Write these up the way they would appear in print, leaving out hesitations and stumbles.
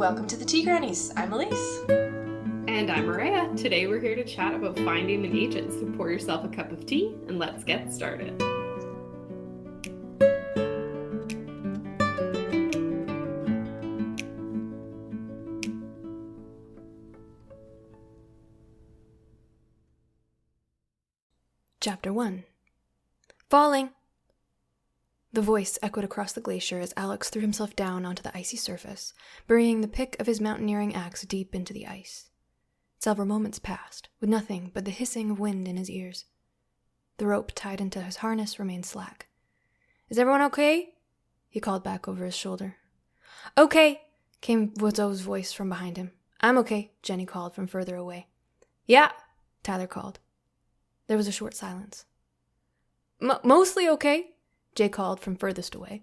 Welcome to the Tea Grannies. I'm Elise. And I'm Maria. Today we're here to chat about finding an agent. So pour yourself a cup of tea and let's get started. Chapter 1. Falling! The voice echoed across the glacier as Alex threw himself down onto the icy surface, burying the pick of his mountaineering axe deep into the ice. Several moments passed, with nothing but the hissing of wind in his ears. The rope tied into his harness remained slack. "Is everyone okay?" he called back over his shoulder. "Okay," came Zoe's voice from behind him. "I'm okay," Jenny called from further away. "Yeah," Tyler called. There was a short silence. Mostly okay," Jay called from furthest away.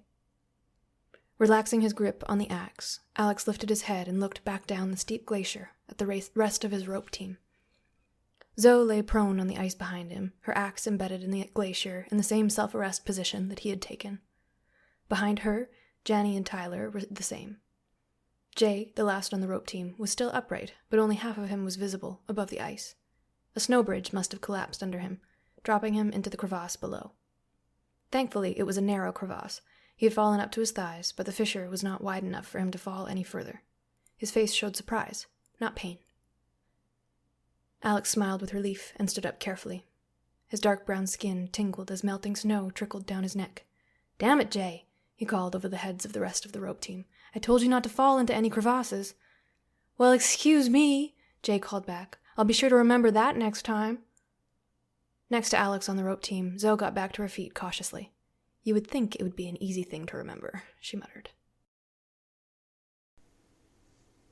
Relaxing his grip on the axe, Alex lifted his head and looked back down the steep glacier at the rest of his rope team. Zoe lay prone on the ice behind him, her axe embedded in the glacier in the same self-arrest position that he had taken. Behind her, Jenny and Tyler were the same. Jay, the last on the rope team, was still upright, but only half of him was visible above the ice. A snow bridge must have collapsed under him, dropping him into the crevasse below. Thankfully, it was a narrow crevasse. He had fallen up to his thighs, but the fissure was not wide enough for him to fall any further. His face showed surprise, not pain. Alex smiled with relief and stood up carefully. His dark brown skin tingled as melting snow trickled down his neck. "Damn it, Jay," he called over the heads of the rest of the rope team. "I told you not to fall into any crevasses." "Well, excuse me," Jay called back. "I'll be sure to remember that next time." Next to Alex on the rope team, Zoe got back to her feet cautiously. "You would think it would be an easy thing to remember," she muttered.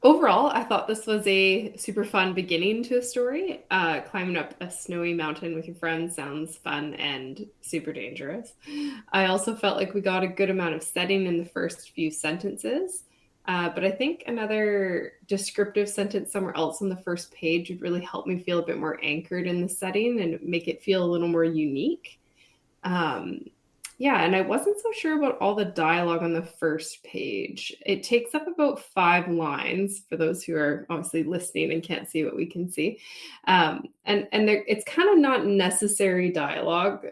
Overall, I thought this was a super fun beginning to a story. Climbing up a snowy mountain with your friends sounds fun and super dangerous. I also felt like we got a good amount of setting in the first few sentences. But I think another descriptive sentence somewhere else on the first page would really help me feel a bit more anchored in the setting and make it feel a little more unique. And I wasn't so sure about all the dialogue on the first page. It takes up about 5 lines for those who are obviously listening and can't see what we can see. It's kind of not necessary dialogue.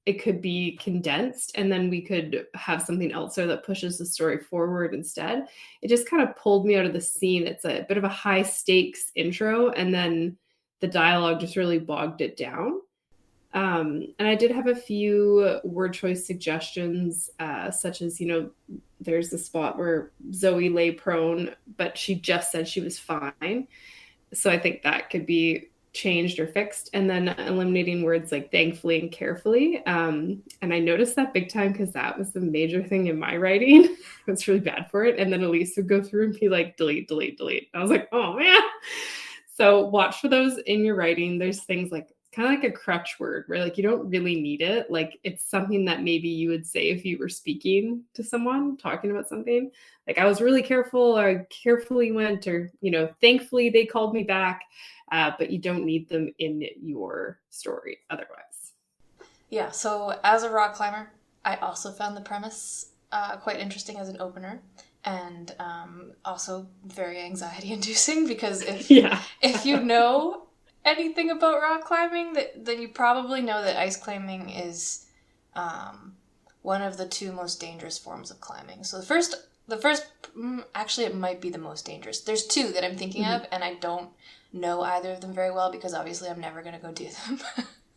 It could be condensed and then we could have something else there that pushes the story forward instead. It just kind of pulled me out of the scene. It's a bit of a high stakes intro and then the dialogue just really bogged it down. And I did have a few word choice suggestions, such as, there's the spot where Zoe lay prone, but she just said she was fine. So I think that could be changed or fixed, and then eliminating words like thankfully and carefully. And I noticed that big time because that was the major thing in my writing. I was really bad for it. And then Elise would go through and be like, delete, delete, delete. I was like, oh man. So watch for those in your writing. There's things like kind of like a crutch word where like you don't really need it. Like it's something that maybe you would say if you were speaking to someone, talking about something. Like I was really careful, or I carefully went, or, thankfully they called me back. But you don't need them in your story otherwise. Yeah, so as a rock climber, I also found the premise quite interesting as an opener, and also very anxiety-inducing because if you know anything about rock climbing, then you probably know that ice climbing is one of the two most dangerous forms of climbing. So the first, actually it might be the most dangerous. There's two that I'm thinking of, and I don't know either of them very well because obviously I'm never going to go do them.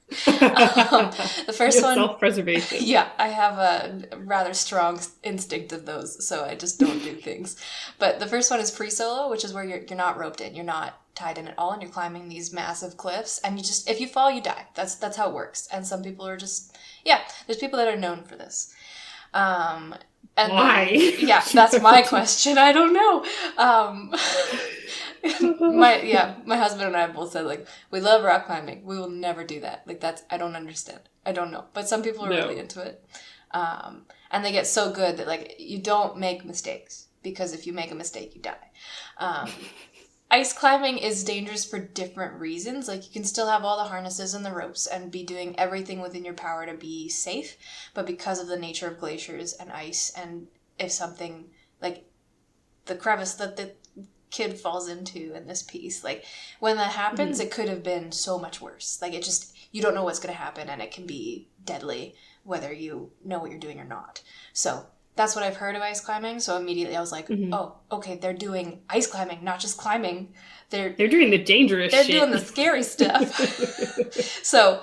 The first one, self-preservation. Yeah, I have a rather strong instinct of those, so I just don't do things. But the first one is free solo, which is where you're not roped in, you're not tied in at all, and you're climbing these massive cliffs, and you just, if you fall, you die. That's how it works. And some people are just, there's people that are known for this. And why? Yeah, that's my question. I don't know. My husband and I both said, like, we love rock climbing. We will never do that. Like, I don't understand. I don't know. But some people are really into it. And they get so good that, like, you don't make mistakes. Because if you make a mistake, you die. Ice climbing is dangerous for different reasons. Like, you can still have all the harnesses and the ropes and be doing everything within your power to be safe. But because of the nature of glaciers and ice, and if something, like, the crevice that the kid falls into in this piece. Like, when that happens, it could have been so much worse. Like, it just, you don't know what's going to happen, and it can be deadly whether you know what you're doing or not. So that's what I've heard of ice climbing. So immediately I was like, oh, okay, they're doing ice climbing, not just climbing. They're doing the dangerous shit. They're doing the scary stuff. So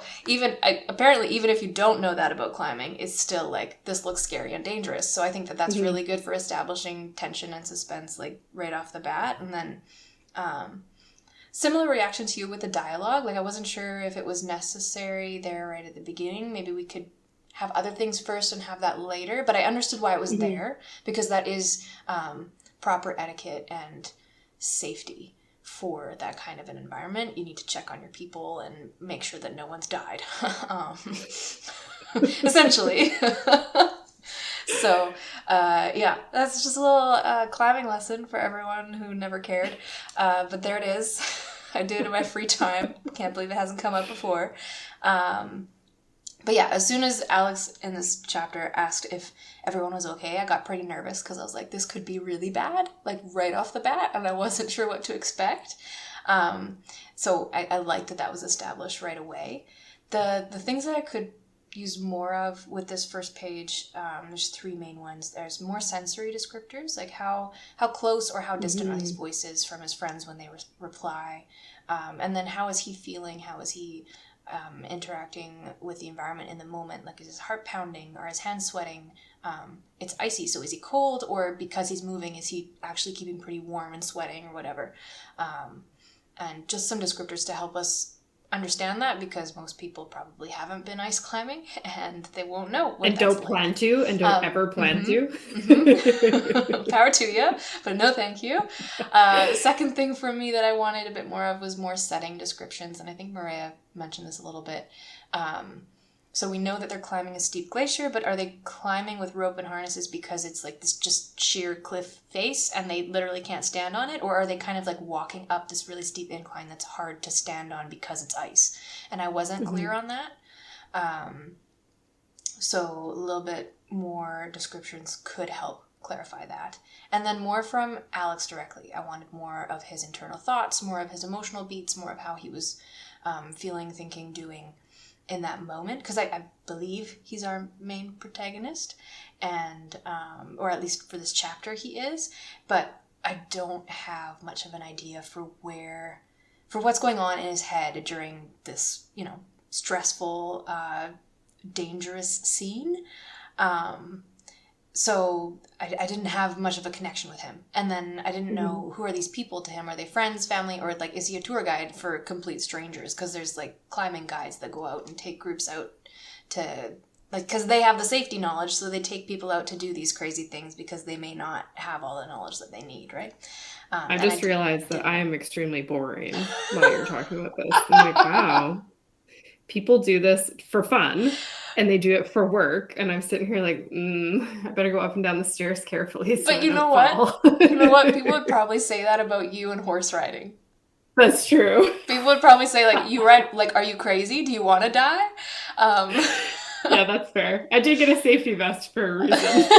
apparently, even if you don't know that about climbing, it's still like, this looks scary and dangerous. So I think that that's really good for establishing tension and suspense, like, right off the bat. And then similar reaction to you with the dialogue. Like, I wasn't sure if it was necessary there right at the beginning. Maybe we could have other things first and have that later. But I understood why it was there, because that is proper etiquette and safety for that kind of an environment. You need to check on your people and make sure that no one's died. Essentially. So, yeah, that's just a little climbing lesson for everyone who never cared. But there it is. I do it in my free time. Can't believe it hasn't come up before. But yeah, as soon as Alex in this chapter asked if everyone was okay, I got pretty nervous because I was like, this could be really bad, like right off the bat, and I wasn't sure what to expect. So I liked that was established right away. The things that I could use more of with this first page, there's 3 main ones. There's more sensory descriptors, like how close or how distant are these voices from his friends when they reply, and then how is he feeling, how is he interacting with the environment in the moment. Like, is his heart pounding, or his hands sweating? It's icy, so is he cold, or because he's moving, is he actually keeping pretty warm and sweating or whatever? And just some descriptors to help us understand that, because most people probably haven't been ice climbing and they won't know what and don't plan to, and don't ever plan to. Power to you, but no thank you. The second thing for me that I wanted a bit more of was more setting descriptions, and I think Maria mentioned this a little bit. So we know that they're climbing a steep glacier, but are they climbing with rope and harnesses because it's like this just sheer cliff face and they literally can't stand on it? Or are they kind of like walking up this really steep incline that's hard to stand on because it's ice? And I wasn't clear on that. So a little bit more descriptions could help clarify that. And then more from Alex directly. I wanted more of his internal thoughts, more of his emotional beats, more of how he was feeling, thinking, doing in that moment, because I believe he's our main protagonist, and or at least for this chapter he is, but I don't have much of an idea for what's going on in his head during this, stressful, dangerous scene. So I didn't have much of a connection with him. And then I didn't know, who are these people to him? Are they friends, family, or like, is he a tour guide for complete strangers? Because there's like climbing guides that go out and take groups out to, like, because they have the safety knowledge, so they take people out to do these crazy things because they may not have all the knowledge that they need, right? I just realized that I am extremely boring while you're talking about this. I'm like, wow, people do this for fun. And they do it for work, and I'm sitting here like, I better go up and down the stairs carefully. So but you know what? You know what? People would probably say that about you and horse riding. That's true. People would probably say, like, you ride, like, are you crazy? Do you want to die? Yeah, that's fair. I did get a safety vest for a reason.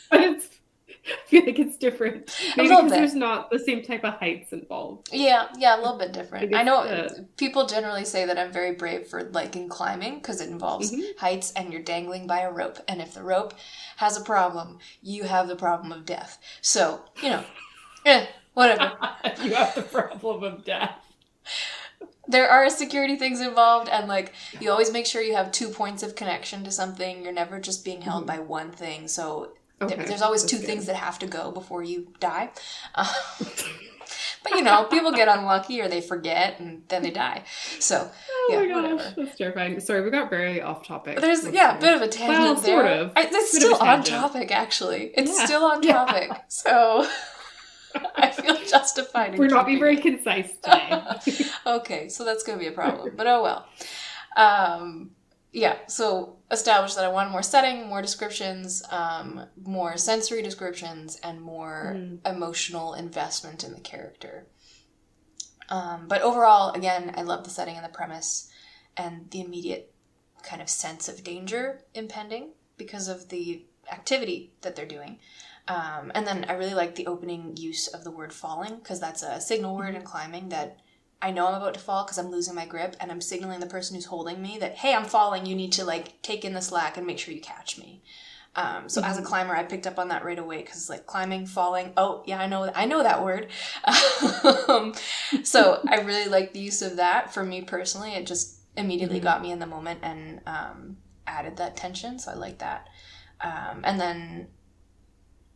But I feel like it's different. Maybe because there's not the same type of heights involved. Yeah, a little bit different. I know people generally say that I'm very brave for liking climbing because it involves heights and you're dangling by a rope. And if the rope has a problem, you have the problem of death. So, whatever. You have the problem of death. There are security things involved, and like, you always make sure you have 2 points of connection to something. You're never just being held by one thing. So there's always 2 things that have to go before you die. But people get unlucky or they forget and then they die. So, my gosh, whatever. That's terrifying. Sorry, we got very off topic. There's, a bit of a tangent there. Sort of. It's still on topic, actually. It's still on topic. So I feel justified. We're not being very concise today. Okay, so that's going to be a problem. But oh well. So established that I wanted more setting, more descriptions, more sensory descriptions, and more emotional investment in the character. But overall, again, I love the setting and the premise and the immediate kind of sense of danger impending because of the activity that they're doing. And then I really like the opening use of the word falling, because that's a signal word in climbing that I know I'm about to fall because I'm losing my grip, and I'm signaling the person who's holding me that, hey, I'm falling, you need to like take in the slack and make sure you catch me. So as a climber, I picked up on that right away, because like climbing, falling, oh yeah, I know that word. So I really like the use of that. For me personally, it just immediately got me in the moment and added that tension. So I like that. And then,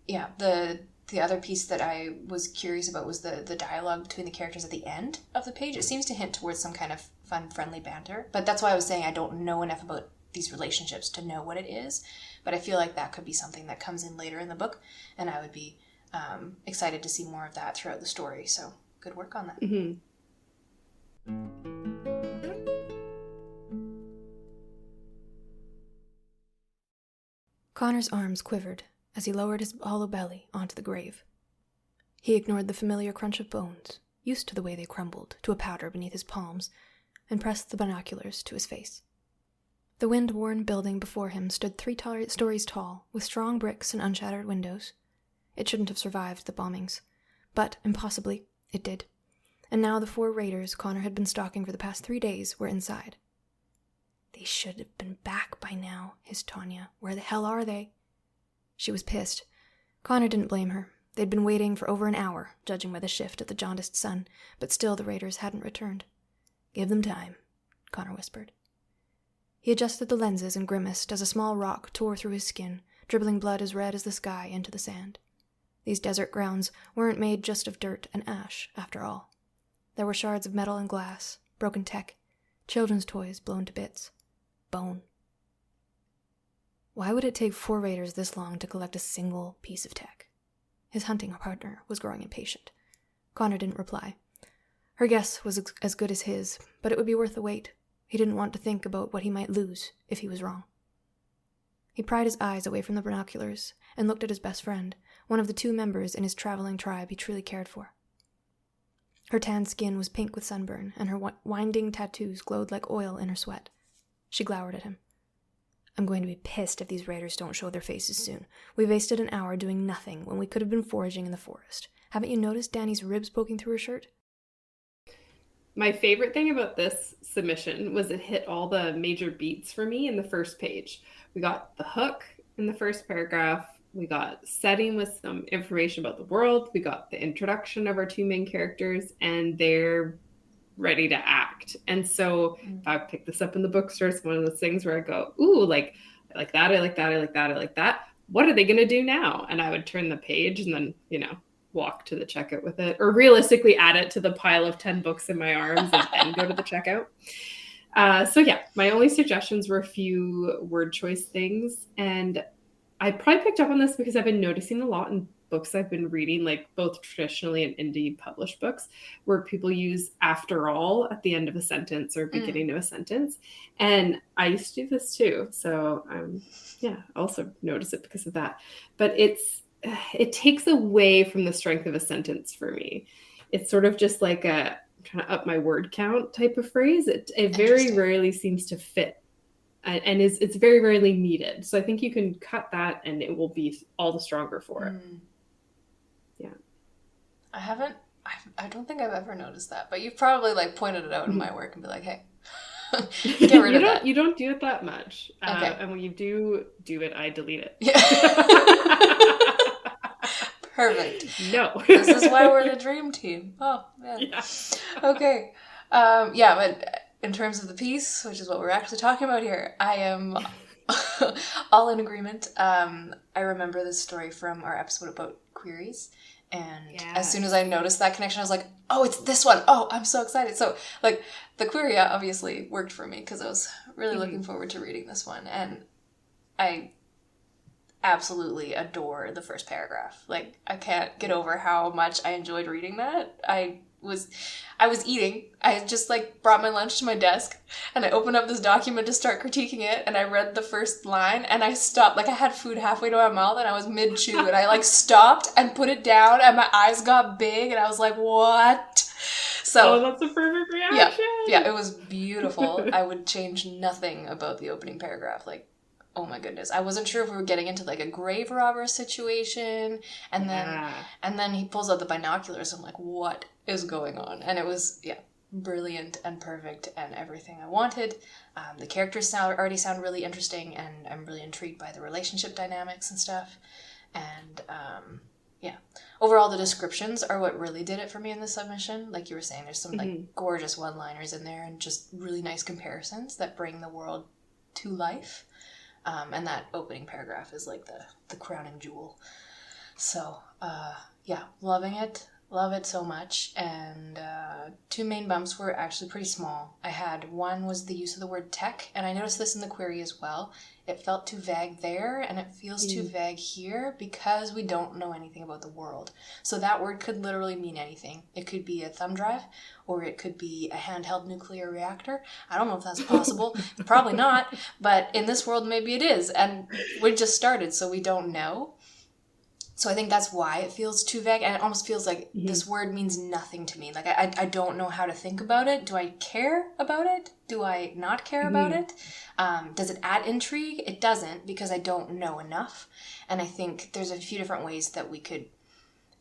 yeah, the other piece that I was curious about was the dialogue between the characters at the end of the page. It seems to hint towards some kind of fun, friendly banter. But that's why I was saying I don't know enough about these relationships to know what it is. But I feel like that could be something that comes in later in the book, and I would be excited to see more of that throughout the story. So good work on that. Mm-hmm. Connor's arms quivered as he lowered his hollow belly onto the grave. He ignored the familiar crunch of bones, used to the way they crumbled to a powder beneath his palms, and pressed the binoculars to his face. The wind-worn building before him stood 3 stories tall, with strong bricks and unshattered windows. It shouldn't have survived the bombings, but, impossibly, it did. And now the 4 raiders Connor had been stalking for the past 3 days were inside. They should have been back by now, hissed Tanya. Where the hell are they? She was pissed. Connor didn't blame her. They'd been waiting for over an hour, judging by the shift at the jaundiced sun, but still the raiders hadn't returned. Give them time, Connor whispered. He adjusted the lenses and grimaced as a small rock tore through his skin, dribbling blood as red as the sky into the sand. These desert grounds weren't made just of dirt and ash, after all. There were shards of metal and glass, broken tech, children's toys blown to bits. Bone. Why would it take 4 raiders this long to collect a single piece of tech? His hunting partner was growing impatient. Connor didn't reply. Her guess was as good as his, but it would be worth the wait. He didn't want to think about what he might lose if he was wrong. He pried his eyes away from the binoculars and looked at his best friend, one of the 2 members in his traveling tribe he truly cared for. Her tanned skin was pink with sunburn, and her winding tattoos glowed like oil in her sweat. She glowered at him. I'm going to be pissed if these raiders don't show their faces soon. We wasted an hour doing nothing when we could have been foraging in the forest. Haven't you noticed Danny's ribs poking through her shirt? My favorite thing about this submission was it hit all the major beats for me in the first page. We got the hook in the first paragraph. We got setting with some information about the world. We got the introduction of our 2 main characters, and they're ready to act. And so if I pick this up in the bookstore, it's one of those things where I go, ooh, like, I like that, I like that, I like that, I like that. What are they going to do now? And I would turn the page and then, walk to the checkout with it, or realistically add it to the pile of 10 books in my arms and then go to the checkout. So yeah, my only suggestions were a few word choice things. And I probably picked up on this because I've been noticing a lot in books I've been reading, like both traditionally and indie published books, where people use after all at the end of a sentence or beginning of a sentence. And I used to do this too. So also notice it because of that. But it takes away from the strength of a sentence for me. It's sort of just like a trying to up my word count type of phrase. It very rarely seems to fit, and it's very rarely needed. So I think you can cut that and it will be all the stronger for it. Yeah. I don't think I've ever noticed that, but you've probably like pointed it out in my work and be like, hey, get rid of that. You don't do it that much. Okay. And when you do it, I delete it. Yeah. Perfect. No. This is why we're the dream team. Oh, man. Yeah. Okay. But in terms of the piece, which is what we're actually talking about here, I am all in agreement. I remember this story from our episode about queries. And as soon as I noticed that connection, I was like, oh, it's this one. Oh, I'm so excited. So, like, the query obviously worked for me because I was really looking forward to reading this one. And I absolutely adore the first paragraph. Like, I can't get over how much I enjoyed reading that. I was eating. I just like brought my lunch to my desk and I opened up this document to start critiquing it, and I read the first line and I stopped. Like, I had food halfway to my mouth and I was mid-chew and I like stopped and put it down and my eyes got big and I was like, what? So that's a perfect reaction. Yeah, it was beautiful. I would change nothing about the opening paragraph. Like, oh my goodness. I wasn't sure if we were getting into like a grave robber situation. And then he pulls out the binoculars. I'm like, what is going on? And it was, brilliant and perfect and everything I wanted. The characters already sound really interesting, and I'm really intrigued by the relationship dynamics and stuff. And overall the descriptions are what really did it for me in the submission. Like you were saying, there's some like gorgeous one-liners in there and just really nice comparisons that bring the world to life. And that opening paragraph is like the crowning jewel. So loving it. Love it so much. And two main bumps were actually pretty small. I had one was the use of the word tech, and I noticed this in the query as well. It felt too vague there, and it feels too vague here because we don't know anything about the world. So that word could literally mean anything. It could be a thumb drive, or it could be a handheld nuclear reactor. I don't know if that's possible. Probably not. But in this world, maybe it is. And we just started, so we don't know. So I think that's why it feels too vague, and it almost feels like this word means nothing to me. Like, I don't know how to think about it. Do I care about it? Do I not care about it? Does it add intrigue? It doesn't, because I don't know enough. And I think there's a few different ways that we could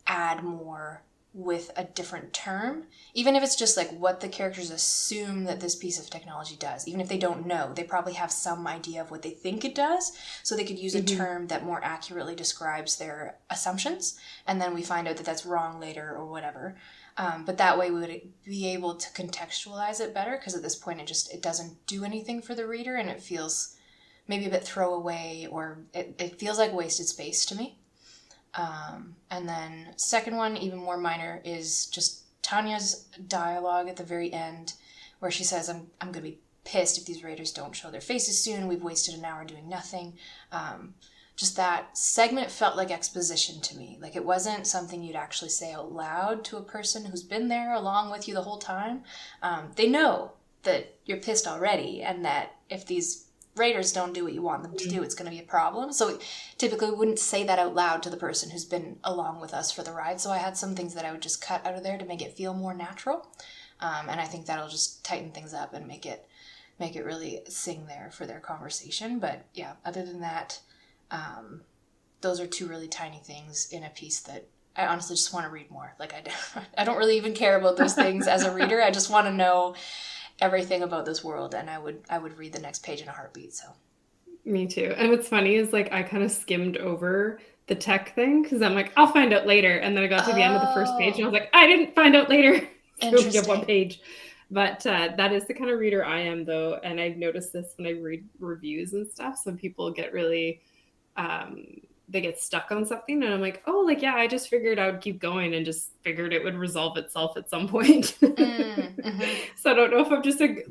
add more with a different term, even if it's just like what the characters assume that this piece of technology does. Even if they don't know, they probably have some idea of what they think it does, so they could use a term that more accurately describes their assumptions, and then we find out that that's wrong later or whatever. But that way we would be able to contextualize it better, because at this point it doesn't do anything for the reader, and it feels maybe a bit throwaway, or it feels like wasted space to me. And then second one, even more minor, is just Tanya's dialogue at the very end, where she says, I'm going to be pissed if these raiders don't show their faces soon. We've wasted an hour doing nothing. Just that segment felt like exposition to me. Like, it wasn't something you'd actually say out loud to a person who's been there along with you the whole time. They know that you're pissed already, and that if these raiders don't do what you want them to do, it's going to be a problem. So typically we wouldn't say that out loud to the person who's been along with us for the ride. So I had some things that I would just cut out of there to make it feel more natural. And I think that'll just tighten things up and make it really sing there for their conversation. But yeah, other than that, those are two really tiny things in a piece that I honestly just want to read more. Like, I don't really even care about those things as a reader. I just want to know everything about this world, and I would read the next page in a heartbeat. So me too. And what's funny is, like, I kind of skimmed over the tech thing because I'm like, I'll find out later, and then I got to the end of the first page and I was like, I didn't find out later. So we have one page. But that is the kind of reader I am, though, and I've noticed this when I read reviews and stuff. Some people get really they get stuck on something, and I'm like, oh, like, yeah, I just figured I would keep going and just figured it would resolve itself at some point. So I don't know if I'm just it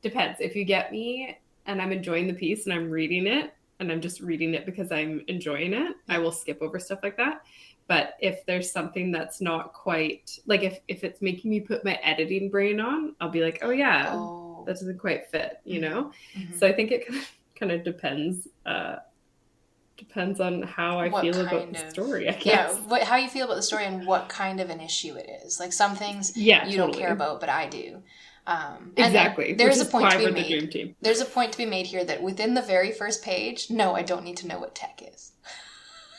depends. If you get me and I'm enjoying the piece and I'm reading it and I'm just reading it because I'm enjoying it, I will skip over stuff like that. But if there's something that's not quite, like, if it's making me put my editing brain on, I'll be like, oh yeah, that doesn't quite fit, you know? So I think it kind of depends on how I feel about the story, I guess. Yeah, how you feel about the story and what kind of an issue it is. Like, some things you don't care about, but I do. Exactly. There's a point to be made. There's a point to be made here that within the very first page, no, I don't need to know what tech is.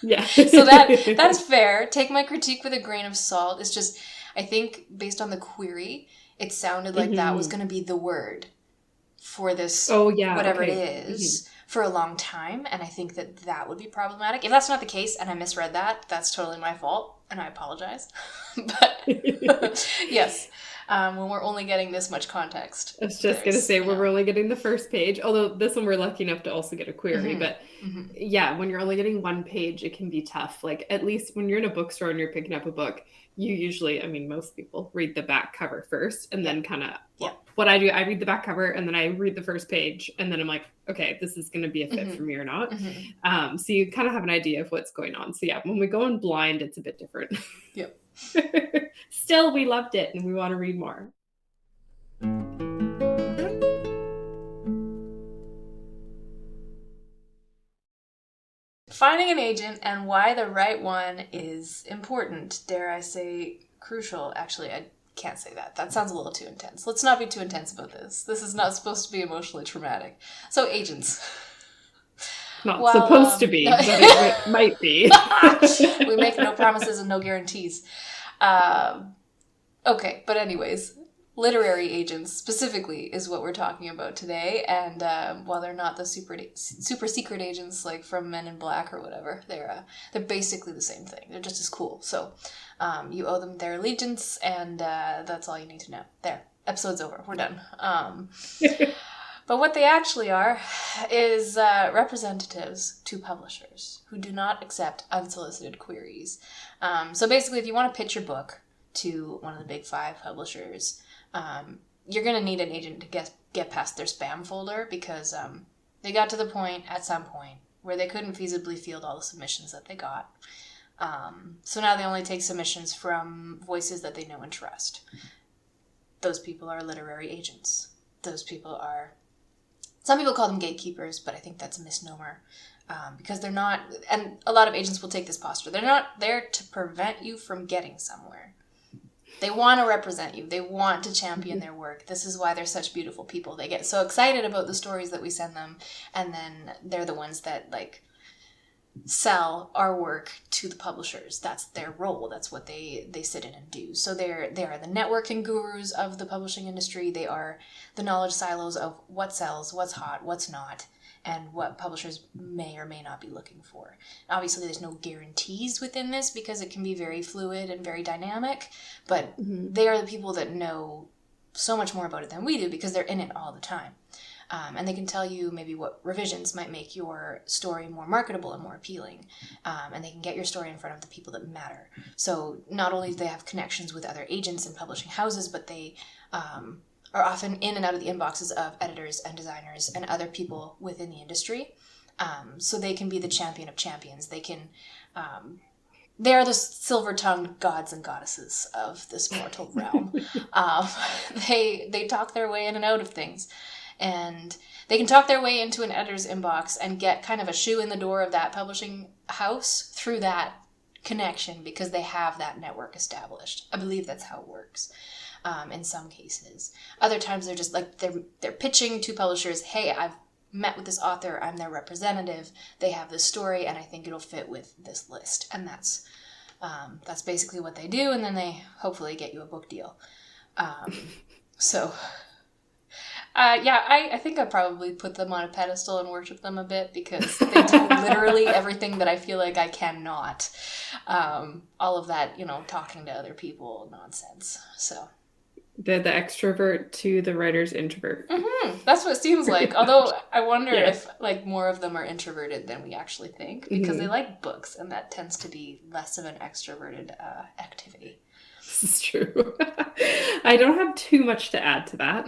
Yeah. So that's fair. Take my critique with a grain of salt. It's just, I think based on the query, it sounded like that was going to be the word for this, whatever it is, for a long time. And I think that would be problematic. If that's not the case and I misread that, that's totally my fault, and I apologize. But yes, when we're only getting this much context. I was just going to say, we're only getting the first page, although this one we're lucky enough to also get a query. But yeah, when you're only getting one page, it can be tough. Like, at least when you're in a bookstore and you're picking up a book, you usually, I mean, most people read the back cover first and then kind of, what I do, I read the back cover and then I read the first page and then I'm like, okay, this is going to be a fit for me or not. So you kind of have an idea of what's going on. So yeah, when we go in blind, it's a bit different. Yep. Still, we loved it and we want to read more. Finding an agent and why the right one is important, dare I say crucial. Actually, can't say that. That sounds a little too intense. Let's not be too intense about this. This is not supposed to be emotionally traumatic. So agents. Not supposed to be, but it might be. We make no promises and no guarantees. Okay, but anyways, literary agents specifically is what we're talking about today. And while they're not the super secret agents like from Men in Black or whatever, they're basically the same thing. They're just as cool. So you owe them their allegiance, and that's all you need to know. There, episode's over. We're done. But what they actually are is representatives to publishers who do not accept unsolicited queries. So basically, if you want to pitch your book to one of the big 5 publishers, you're going to need an agent to get past their spam folder, because they got to the point at some point where they couldn't feasibly field all the submissions that they got. So now they only take submissions from voices that they know and trust. Those people are literary agents. Those people are... Some people call them gatekeepers, but I think that's a misnomer, because they're not, and a lot of agents will take this posture, they're not there to prevent you from getting somewhere. They want to represent you. They want to champion their work. This is why they're such beautiful people. They get so excited about the stories that we send them, and then they're the ones that, like, sell our work to the publishers. That's their role. That's what they sit in and do. So they are the networking gurus of the publishing industry. They are the knowledge silos of what sells, what's hot, what's not, and what publishers may or may not be looking for. Obviously, there's no guarantees within this because it can be very fluid and very dynamic, but they are the people that know so much more about it than we do because they're in it all the time. And they can tell you maybe what revisions might make your story more marketable and more appealing. And they can get your story in front of the people that matter. So not only do they have connections with other agents and publishing houses, but they are often in and out of the inboxes of editors and designers and other people within the industry. So they can be the champion of champions. They can... they are the silver-tongued gods and goddesses of this mortal realm. They talk their way in and out of things. And they can talk their way into an editor's inbox and get kind of a shoe in the door of that publishing house through that connection because they have that network established. I believe that's how it works in some cases. Other times they're just like, they're pitching to publishers, hey, I've met with this author, I'm their representative, they have this story, and I think it'll fit with this list. And that's basically what they do, and then they hopefully get you a book deal. I think I probably put them on a pedestal and worship them a bit because they do literally everything that I feel like I cannot. All of that, talking to other people nonsense. So the extrovert to the writer's introvert. Mm-hmm. That's what it seems like. Although I wonder if more of them are introverted than we actually think because they like books, and that tends to be less of an extroverted activity. This is true. I don't have too much to add to that.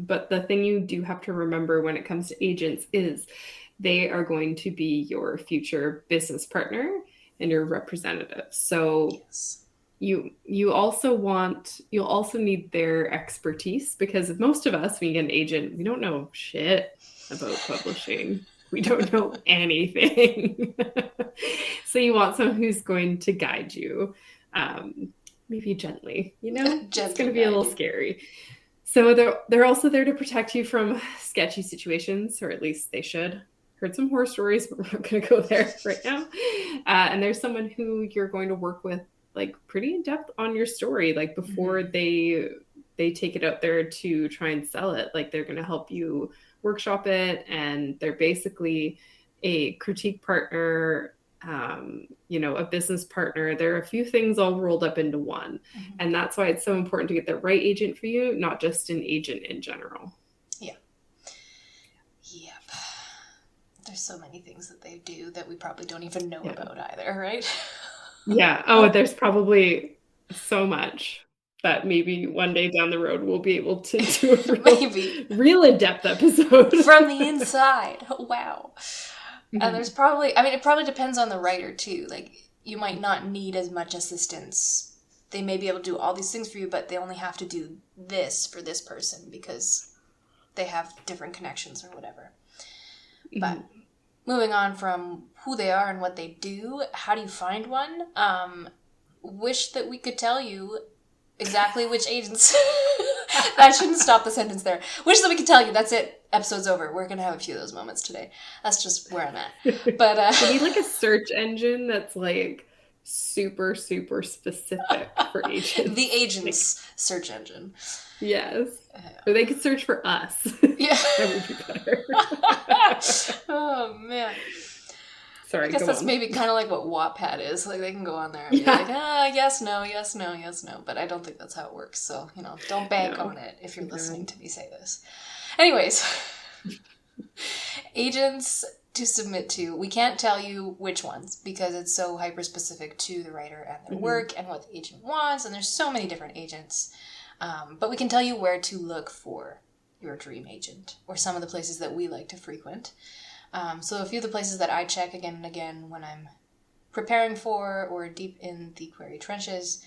But the thing you do have to remember when it comes to agents is they are going to be your future business partner and your representative. So you'll also need their expertise because most of us, when you get an agent, we don't know shit about publishing. We don't know anything. So you want someone who's going to guide you. Maybe gently, it's going to be a little scary. So they're also there to protect you from sketchy situations, or at least they should. Heard some horror stories, but we're not going to go there right now. And there's someone who you're going to work with, like, pretty in depth on your story, like before they take it out there to try and sell it. Like, they're going to help you workshop it, and they're basically a critique partner. A business partner. There are a few things all rolled up into one. And that's why it's so important to get the right agent for you, not just an agent in general. Yeah. Yep. There's so many things that they do that we probably don't even know about either, right? Yeah. Oh, there's probably so much that maybe one day down the road we'll be able to do a real in-depth episode. From the inside. Wow. And there's probably, it probably depends on the writer too. Like, you might not need as much assistance. They may be able to do all these things for you, but they only have to do this for this person because they have different connections or whatever. But moving on from who they are and what they do, how do you find one? Wish that we could tell you exactly which agents. That shouldn't stop the sentence there. Wish that we could tell you. That's it. Episode's over. We're going to have a few of those moments today. That's just where I'm at. But we need like a search engine that's like super, super specific for agents. The agents search engine. Yes. Or they could search for us. Yeah. That would be better. Oh, man. Sorry, I guess that's maybe kind of like what Wattpad is. Like, they can go on there and be like, yes, no, yes, no, yes, no. But I don't think that's how it works. So, don't bank on it if you're listening to me say this. Anyways, agents to submit to. We can't tell you which ones because it's so hyper-specific to the writer and their work and what the agent wants. And there's so many different agents. But we can tell you where to look for your dream agent or some of the places that we like to frequent. So a few of the places that I check again and again when I'm preparing for or deep in the query trenches.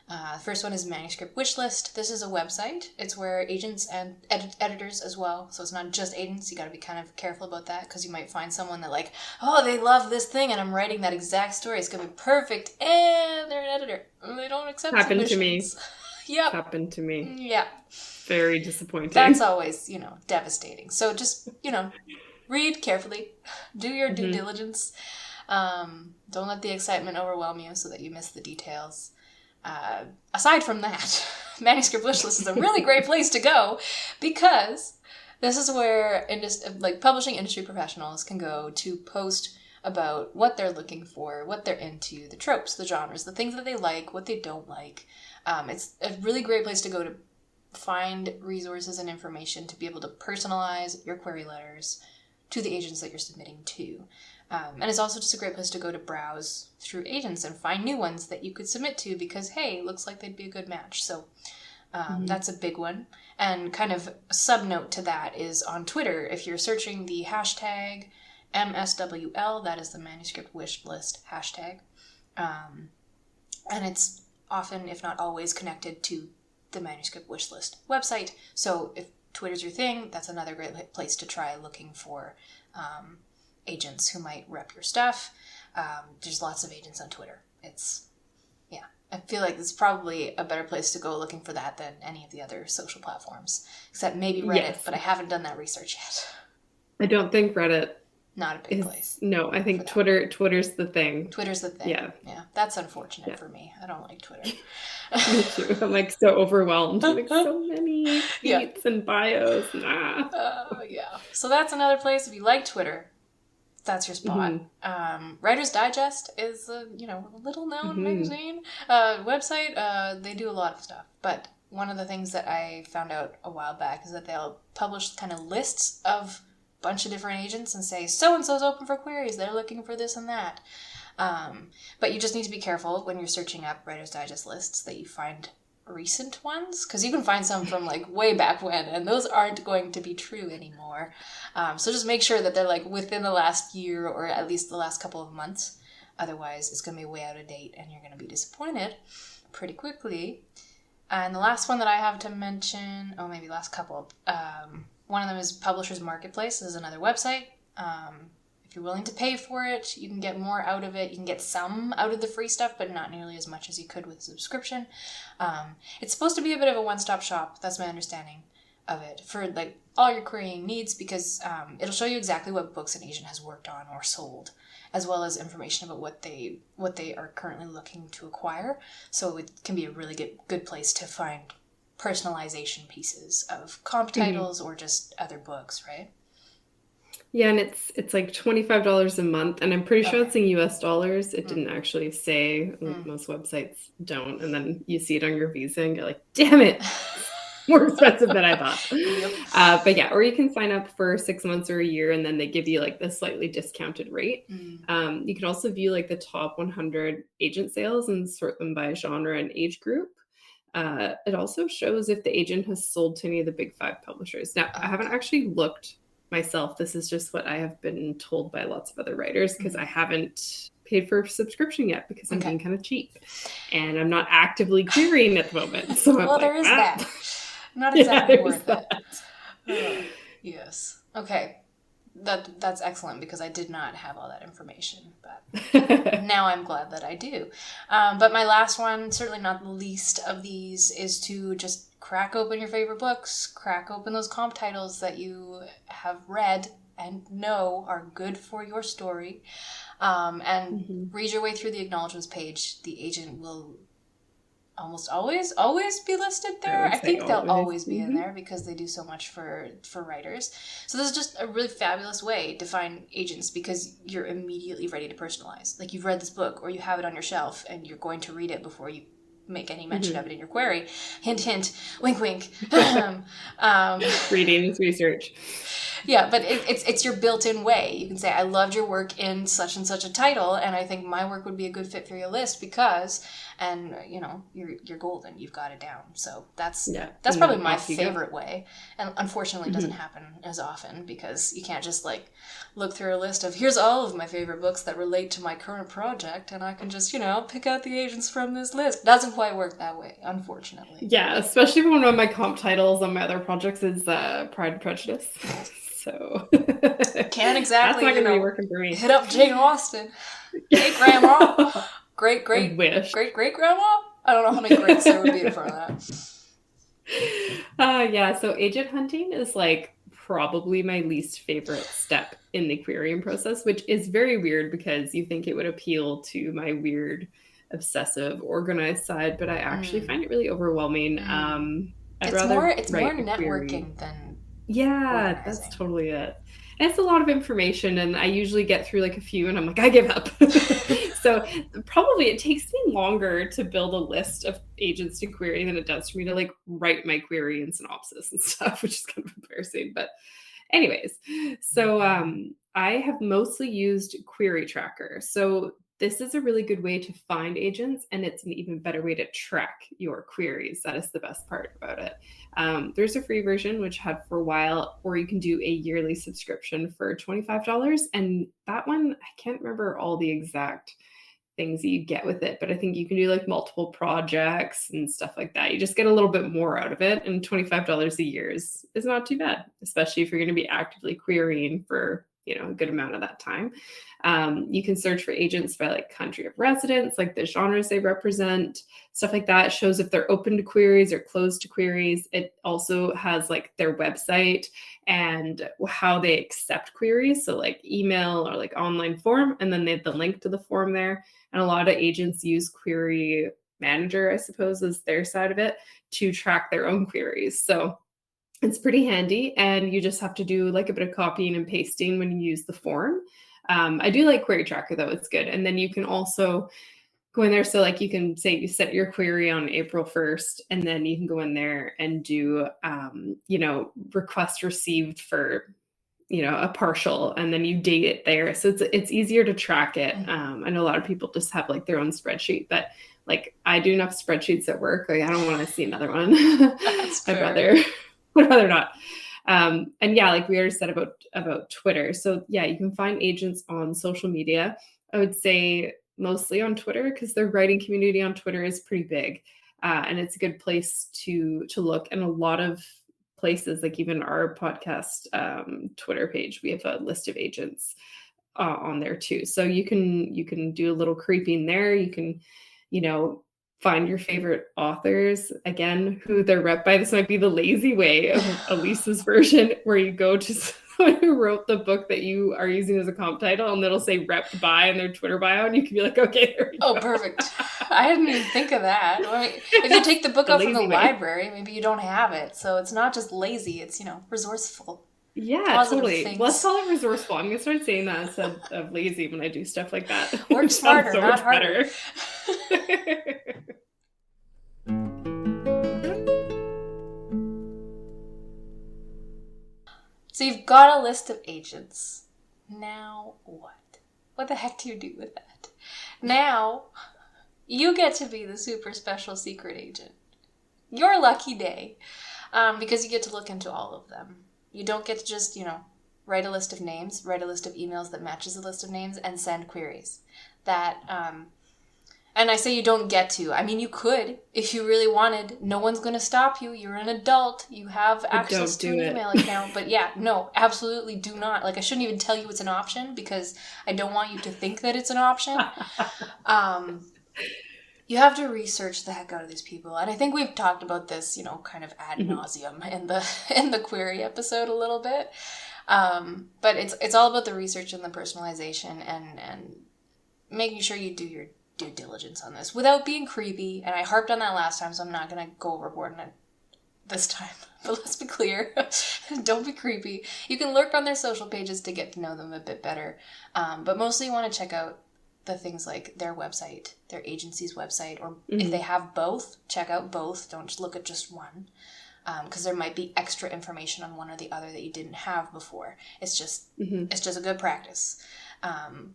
The first one is Manuscript Wishlist. This is a website. It's where agents and editors as well. So it's not just agents. You got to be kind of careful about that because you might find someone that like, oh, they love this thing and I'm writing that exact story. It's going to be perfect. And they're an editor. And they don't accept Happened to me. Yep. Happened to me. Yeah. Very disappointing. That's always, devastating. So just, read carefully. Do your due diligence. Don't let the excitement overwhelm you so that you miss the details. Aside from that, Manuscript Wishlist is a really great place to go because this is where publishing industry professionals can go to post about what they're looking for, what they're into, the tropes, the genres, the things that they like, what they don't like. It's a really great place to go to find resources and information to be able to personalize your query letters to the agents that you're submitting to. And it's also just a great place to go to browse through agents and find new ones that you could submit to because, hey, looks like they'd be a good match. So that's a big one. And kind of a sub-note to that is on Twitter, if you're searching the hashtag MSWL, that is the Manuscript Wishlist hashtag. And it's often, if not always, connected to the Manuscript Wishlist website. So if Twitter's your thing, that's another great place to try looking for agents who might rep your stuff. There's lots of agents on Twitter. I feel like it's probably a better place to go looking for that than any of the other social platforms, except maybe Reddit, but I haven't done that research yet. I don't think Reddit. Not a big place. No, I think Twitter's the thing. Twitter's the thing. Yeah. That's unfortunate for me. I don't like Twitter. Me too. I'm like so overwhelmed. Like so many tweets and bios. So that's another place. If you like Twitter, that's your spot. Writer's Digest is a little known magazine website. They do a lot of stuff, but one of the things that I found out a while back is that they'll publish kind of lists of bunch of different agents and say so-and-so's open for queries, they're looking for this and that, but you just need to be careful when you're searching up Writer's Digest lists that you find recent ones, because you can find some from like way back when and those aren't going to be true anymore. So just make sure that they're like within the last year or at least the last couple of months, otherwise it's going to be way out of date and you're going to be disappointed pretty quickly. And the last one that I have to mention, maybe last couple, one of them is Publishers Marketplace. This is another website. If you're willing to pay for it, you can get more out of it. You can get some out of the free stuff, but not nearly as much as you could with a subscription. It's supposed to be a bit of a one-stop shop. That's my understanding of it for like all your querying needs because it'll show you exactly what books an agent has worked on or sold, as well as information about what they are currently looking to acquire. So it can be a really good place to find personalization pieces of comp titles or just other books, right? Yeah, and it's like $25 a month, and I'm pretty sure it's in US dollars. It didn't actually say, like most websites don't, and then you see it on your visa and you're like, damn it, more expensive than I thought. But yeah, or you can sign up for 6 months or a year, and then they give you like the slightly discounted rate. You can also view like the top 100 agent sales and sort them by genre and age group. It also shows if the agent has sold to any of the big 5 publishers. Now, I haven't actually looked myself. This is just what I have been told by lots of other writers because I haven't paid for a subscription yet because I'm being kind of cheap and I'm not actively querying at the moment. So well, there is that. Not exactly worth it. Yes. Okay. That's excellent, because I did not have all that information, but now I'm glad that I do. But my last one, certainly not the least of these, is to just crack open your favorite books, crack open those comp titles that you have read and know are good for your story, and read your way through the acknowledgements page. The agent will almost always be listed there. I think they'll always be in there, because they do so much for writers. So this is just a really fabulous way to find agents, because you're immediately ready to personalize. Like, you've read this book, or you have it on your shelf, and you're going to read it before you make any mention of it in your query. Hint, hint, wink, wink. Reading is research. Yeah, but it's your built-in way. You can say, I loved your work in such and such a title, and I think my work would be a good fit for your list because, and you're golden. You've got it down. So that's probably my favorite way. And unfortunately, it doesn't happen as often, because you can't just like look through a list of, here's all of my favorite books that relate to my current project, and I can just pick out the agents from this list. It doesn't quite work that way, unfortunately. Yeah, especially when one of my comp titles on my other projects is Pride and Prejudice. So can't exactly that's not gonna be working for me. Hit up Jane Austen. Hey grandma. Great grandma. I don't know how many greats there would be in front of that. Yeah, so agent hunting is like probably my least favorite step in the querying process, which is very weird, because you think it would appeal to my weird, obsessive, organized side, but I actually find it really overwhelming. It's more networking than. Yeah, that's totally it. And it's a lot of information, and I usually get through like a few and I'm like, I give up. So probably it takes me longer to build a list of agents to query than it does for me to like write my query and synopsis and stuff, which is kind of embarrassing. But anyways, so I have mostly used Query Tracker. So this is a really good way to find agents, and it's an even better way to track your queries. That is the best part about it. There's a free version, which I had for a while, or you can do a yearly subscription for $25. And that one, I can't remember all the exact things that you get with it, but I think you can do like multiple projects and stuff like that. You just get a little bit more out of it, and $25 a year is not too bad, especially if you're going to be actively querying for a good amount of that time. You can search for agents by like country of residence, like the genres they represent, stuff like that. It shows if they're open to queries or closed to queries. It also has like their website and how they accept queries. So like email or like online form, and then they have the link to the form there. And a lot of agents use Query Manager, I suppose, as their side of it to track their own queries. So it's pretty handy, and you just have to do like a bit of copying and pasting when you use the form. I do like Query Tracker though, it's good. And then you can also go in there. So like you can say you set your query on April 1st, and then you can go in there and do, request received for, a partial, and then you date it there. So it's easier to track it. I know a lot of people just have like their own spreadsheet, but like I do enough spreadsheets at work. Like I don't want to see another one. I'd rather not. And yeah, like we already said about Twitter. So yeah, you can find agents on social media. I would say mostly on Twitter, because their writing community on Twitter is pretty big. And it's a good place to look. And a lot of places, like even our podcast Twitter page, we have a list of agents on there too. So you can do a little creeping there. You can, find your favorite authors, again, who they're rep by. This might be the lazy way of Elise's version, where you go to someone who wrote the book that you are using as a comp title, and it'll say repped by in their Twitter bio, and you can be like, okay, there we go. Perfect. I didn't even think of that. If you take the book out from the library, maybe you don't have it. So it's not just lazy, it's, resourceful. Yeah, totally. Things. Let's call it resourceful. I'm going to start saying that instead of lazy when I do stuff like that. Work smarter, so not harder. So you've got a list of agents. Now what? What the heck do you do with that? Now you get to be the super special secret agent. Your lucky day, because you get to look into all of them. You don't get to just, write a list of names, write a list of emails that matches a list of names, and send queries. That, And I say you don't get to. I mean, you could if you really wanted. No one's going to stop you. You're an adult. You have access to an email account. But yeah, no, absolutely do not. Like, I shouldn't even tell you it's an option because I don't want you to think that it's an option. You have to research the heck out of these people. And I think we've talked about this, kind of ad nauseum in the query episode a little bit. But it's all about the research and the personalization and making sure you do your due diligence on this without being creepy. And I harped on that last time, so I'm not going to go overboard on it this time. But let's be clear. Don't be creepy. You can lurk on their social pages to get to know them a bit better. But mostly you want to check out the things like their website, their agency's website, or if they have both, check out both. Don't just look at just one. Because there might be extra information on one or the other that you didn't have before. It's just a good practice.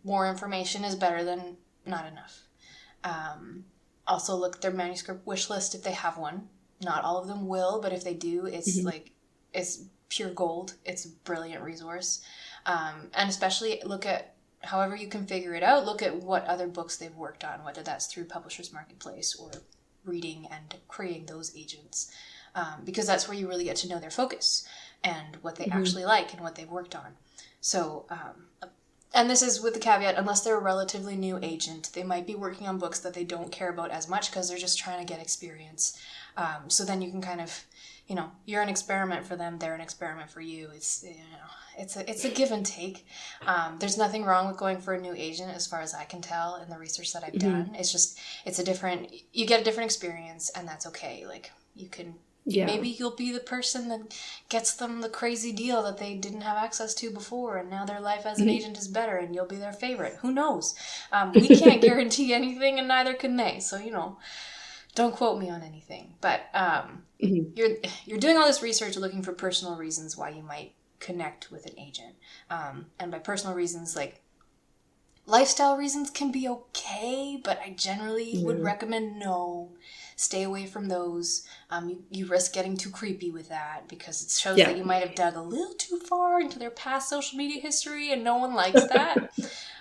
More information is better than not enough. Also look at their manuscript wish list if they have one. Not all of them will, but if they do, it's pure gold. It's a brilliant resource. And especially look at, however you can figure it out, look at what other books they've worked on, whether that's through Publishers Marketplace or reading and querying those agents. Because that's where you really get to know their focus and what they actually like and what they've worked on. So, and this is with the caveat, unless they're a relatively new agent, they might be working on books that they don't care about as much because they're just trying to get experience. So then you can kind of, you're an experiment for them, they're an experiment for you. It's a give and take. There's nothing wrong with going for a new agent as far as I can tell in the research that I've done. It's just, you get a different experience and that's okay. Like you can, maybe you'll be the person that gets them the crazy deal that they didn't have access to before and now their life as an agent is better and you'll be their favorite. Who knows? We can't guarantee anything and neither can they. So, don't quote me on anything. But you're doing all this research looking for personal reasons why you might connect with an agent. And by personal reasons, like lifestyle reasons can be okay, but I generally would recommend no. Stay away from those. You risk getting too creepy with that because it shows that you might have dug a little too far into their past social media history and no one likes that.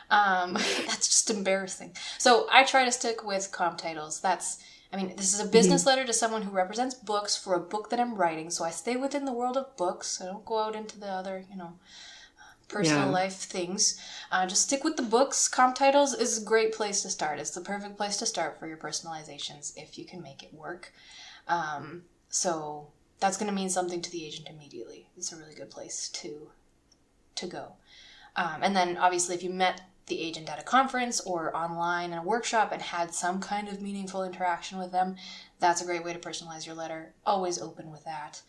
That's just embarrassing. So I try to stick with comp titles. This is a business letter to someone who represents books for a book that I'm writing. So I stay within the world of books. I don't go out into the other, personal life things. Just stick with the books. Comp titles is a great place to start. It's the perfect place to start for your personalizations if you can make it work. So that's going to mean something to the agent immediately. It's a really good place to go. And then obviously if you met the agent at a conference or online in a workshop and had some kind of meaningful interaction with them, that's a great way to personalize your letter. Always open with that.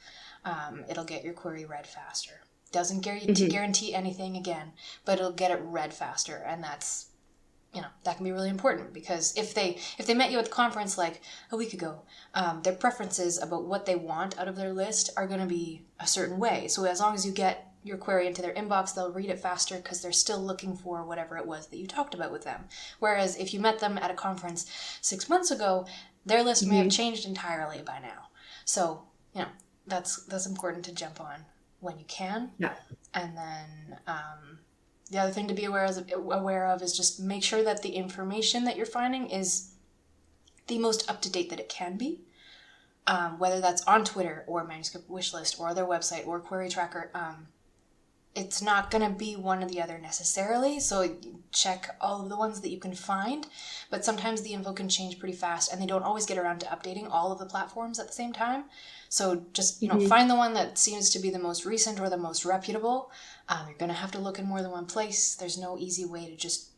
It'll get your query read faster. Doesn't guarantee anything again, but it'll get it read faster, and that's, that can be really important because if they met you at the conference like a week ago, their preferences about what they want out of their list are going to be a certain way. So as long as you get your query into their inbox, they'll read it faster because they're still looking for whatever it was that you talked about with them. Whereas if you met them at a conference 6 months ago, their list may have changed entirely by now. So, that's important to jump on when you can. Yeah. And then the other thing to be aware of is just make sure that the information that you're finding is the most up-to-date that it can be. Whether that's on Twitter or Manuscript Wishlist or their website or Query Tracker, it's not going to be one or the other necessarily, so check all of the ones that you can find, but sometimes the info can change pretty fast, and they don't always get around to updating all of the platforms at the same time. So just, find the one that seems to be the most recent or the most reputable. You're going to have to look in more than one place. There's no easy way to just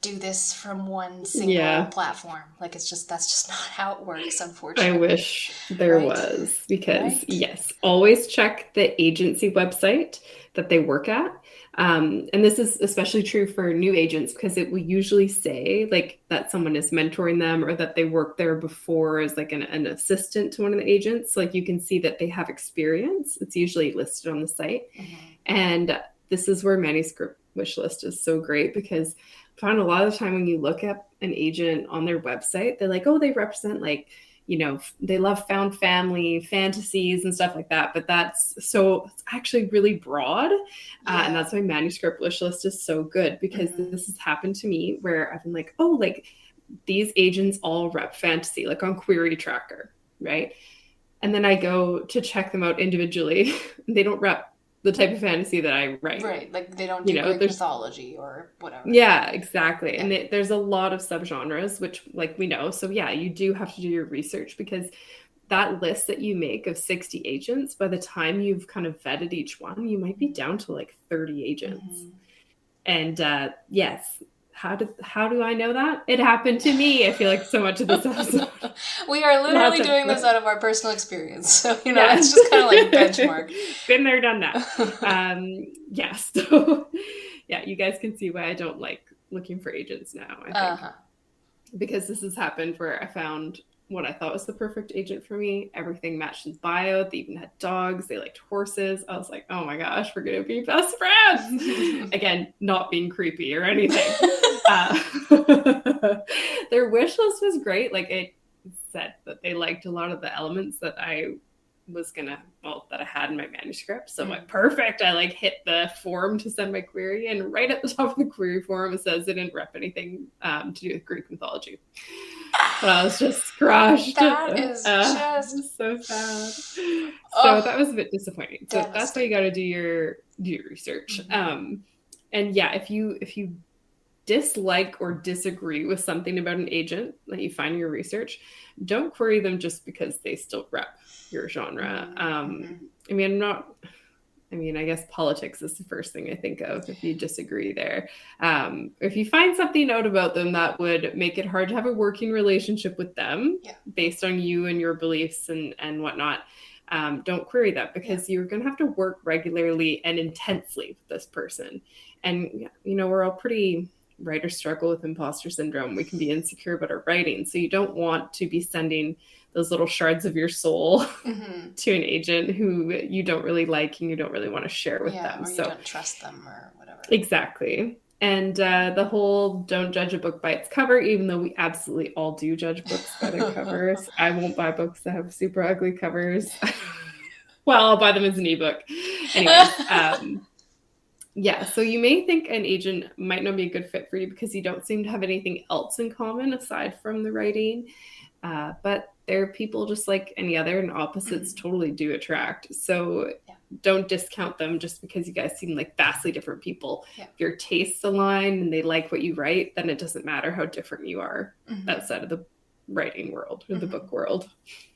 do this from one single platform. Like that's just not how it works, unfortunately. I wish there was, because yes, always check the agency website that they work at. And this is especially true for new agents because it will usually say like that someone is mentoring them or that they worked there before as like an assistant to one of the agents. Like you can see that they have experience. It's usually listed on the site. And this is where Manuscript Wishlist is so great because I found a lot of the time when you look at an agent on their website, they're like, oh, they represent like, they love found family, fantasies and stuff like that. But it's actually really broad. And that's why Manuscript Wishlist is so good because this has happened to me where I've been like, oh, like these agents all rep fantasy, like on Query Tracker, right? And then I go to check them out individually. They don't rep the type of fantasy that I write. Right, like they don't do Greek mythology or whatever. Yeah, exactly. Yeah. And there's a lot of subgenres, which like we know. So yeah, you do have to do your research, because that list that you make of 60 agents, by the time you've kind of vetted each one, you might be down to like 30 agents. Mm-hmm. And yes, how do I know that? It happened to me. I feel like so much of this episode. We are literally doing this out of our personal experience. So, you know, it's just kind of like benchmark. Been there, done that. Yes. So, yeah, you guys can see why I don't like looking for agents now, I think. Because this has happened where I found what I thought was the perfect agent for me. Everything matched his bio. They even had dogs. They liked horses. I was like, oh my gosh, we're going to be best friends. Again, not being creepy or anything. Their wish list was great. Like, it said that they liked a lot of the elements that I had in my manuscript. So I'm like, perfect. I like hit the form to send my query, and right at the top of the query form, it says they didn't rep anything to do with Greek mythology. But I was just crushed. That is just so sad. So that was a bit disappointing. So that's why you got to do your research. Mm-hmm. And yeah, if you dislike or disagree with something about an agent that you find in your research, don't query them just because they still rep your genre. I guess politics is the first thing I think of if you disagree there. If you find something out about them that would make it hard to have a working relationship with them based on you and your beliefs and whatnot, don't query that, because you're going to have to work regularly and intensely with this person. And, you know, we're all pretty... Writers struggle with imposter syndrome. We can be insecure about our writing. So you don't want to be sending those little shards of your soul to an agent who you don't really like and you don't really want to share with them. Or you don't trust them or whatever. Exactly. And the whole don't judge a book by its cover, even though we absolutely all do judge books by their covers. I won't buy books that have super ugly covers. Well, I'll buy them as an ebook. Anyways, yeah, so you may think an agent might not be a good fit for you because you don't seem to have anything else in common aside from the writing. But they're people just like any other, and opposites totally do attract. So don't discount them just because you guys seem like vastly different people. Yeah. If your tastes align and they like what you write, then it doesn't matter how different you are outside of the writing world or the book world.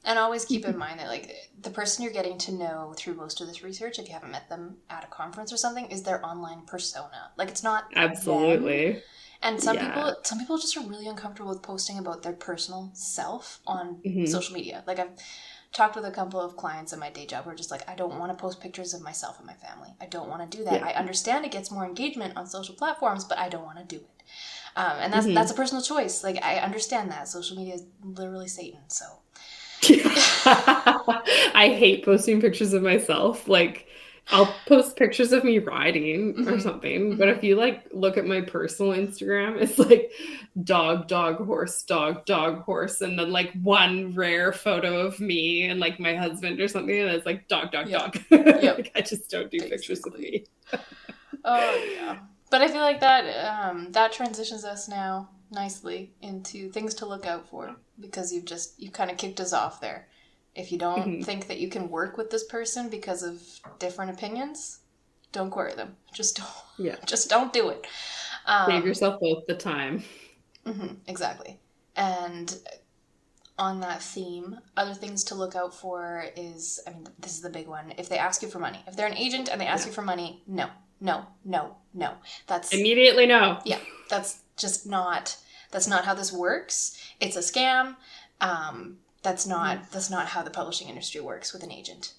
And always keep in mind that like the person you're getting to know through most of this research, if you haven't met them at a conference or something, is their online persona. Like, it's not absolutely them. And some people just are really uncomfortable with posting about their personal self on social media. Like, I've talked with a couple of clients in my day job who are just like, I don't want to post pictures of myself and my family. I don't want to do that. I understand it gets more engagement on social platforms, but I don't want to do it. And that's a personal choice. Like, I understand that. Social media is literally Satan, so. I hate posting pictures of myself. Like, I'll post pictures of me riding or something, but if you like look at my personal Instagram, it's like dog, horse, dog, horse, and then like one rare photo of me and like my husband or something, and it's like dog. Like, I just don't do pictures of me. Oh yeah. But I feel like that transitions us now nicely into things to look out for, because you've kind of kicked us off there. If you don't think that you can work with this person because of different opinions, don't query them. Just don't. Yeah. Just don't do it. Save yourself both the time. Exactly. And on that theme, other things to look out for is, this is the big one. If they ask you for money, if they're an agent and they ask you for money, no. That's immediately no. Yeah, that's not how this works. It's a scam. That's not how the publishing industry works with an agent.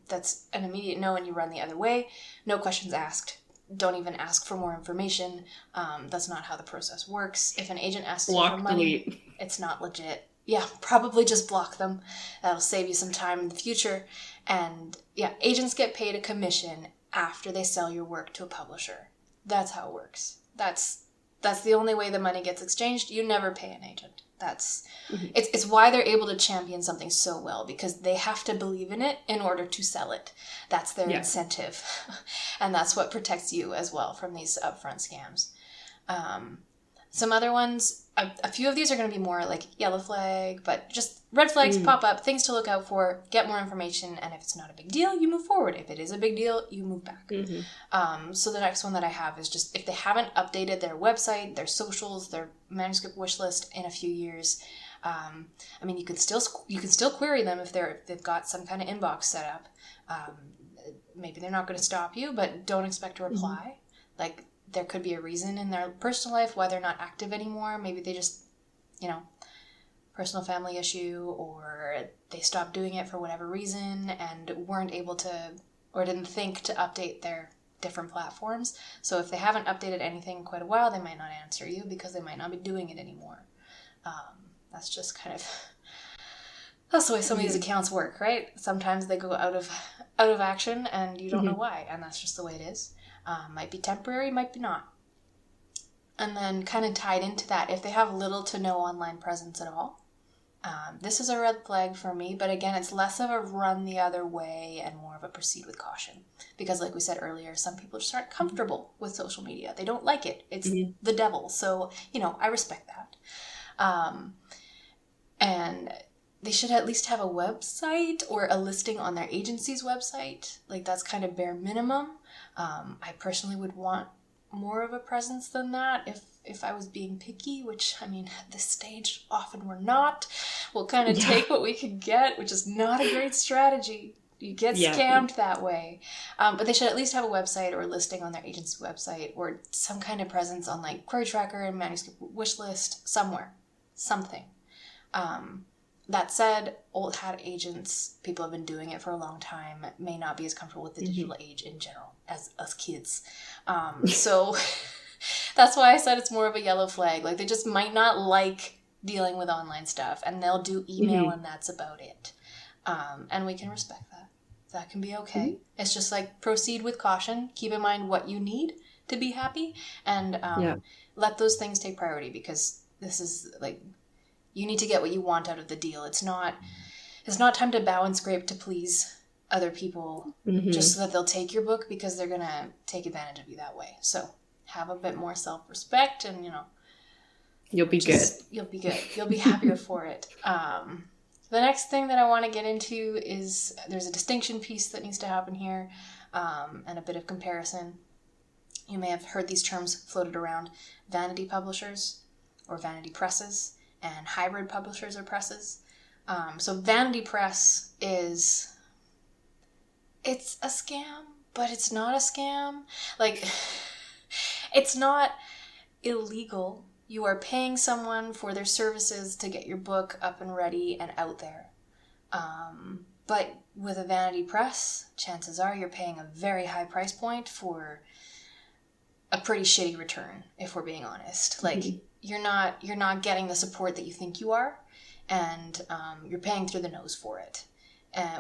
That's an immediate no, and you run the other way. No questions asked. Don't even ask for more information. That's not how the process works. If an agent asks you for money, delete. It's not legit. Yeah, probably just block them. That'll save you some time in the future. And yeah, agents get paid a commission after they sell your work to a publisher. That's how it works. That's the only way the money gets exchanged. You never pay an agent. It's why they're able to champion something so well, because they have to believe in it in order to sell it. That's their incentive. And that's what protects you as well from these upfront scams. Some other ones, a few of these are going to be more like yellow flag, but just red flags pop up, things to look out for, get more information, and if it's not a big deal, you move forward. If it is a big deal, you move back. So the next one that I have is just if they haven't updated their website, their socials, their manuscript wish list in a few years. I mean, you can still query them if they've got some kind of inbox set up. Maybe they're not going to stop you, but don't expect a reply. Like, there could be a reason in their personal life why they're not active anymore. Maybe they just, personal family issue, or they stopped doing it for whatever reason and weren't able to, or didn't think to update their different platforms. So if they haven't updated anything in quite a while, they might not answer you because they might not be doing it anymore. That's just kind of, that's the way some of these accounts work, right? Sometimes they go out of action and you don't know why, and that's just the way it is. Might be temporary, might be not. And then kind of tied into that, if they have little to no online presence at all, this is a red flag for me, but again, it's less of a run the other way and more of a proceed with caution. Because like we said earlier, some people just aren't comfortable with social media. They don't like it. It's the devil. So, I respect that. And they should at least have a website or a listing on their agency's website. Like, that's kind of bare minimum. I personally would want more of a presence than that if I was being picky, which, I mean, at this stage, often we're not. We'll kind of take what we can get, which is not a great strategy. You get scammed that way. But they should at least have a website or a listing on their agency website or some kind of presence on, like, Query Tracker and Manuscript Wish List, somewhere. Something. That said, old hat agents, people have been doing it for a long time, may not be as comfortable with the digital age in general as us kids. So that's why I said it's more of a yellow flag. Like, they just might not like dealing with online stuff, and they'll do email and that's about it. And we can respect that. That can be okay. It's just like, proceed with caution. Keep in mind what you need to be happy, and let those things take priority, because this is like, you need to get what you want out of the deal. It's not time to bow and scrape to please other people just so that they'll take your book, because they're going to take advantage of you that way. So have a bit more self-respect and, you'll be good. You'll be good. You'll be happier for it. The next thing that I want to get into is there's a distinction piece that needs to happen here, and a bit of comparison. You may have heard these terms floated around: vanity publishers or vanity presses, and hybrid publishers or presses. So vanity press it's a scam, but it's not a scam. Like, it's not illegal. You are paying someone for their services to get your book up and ready and out there. But with a vanity press, chances are you're paying a very high price point for a pretty shitty return, if we're being honest. Like, you're not getting the support that you think you are, and you're paying through the nose for it.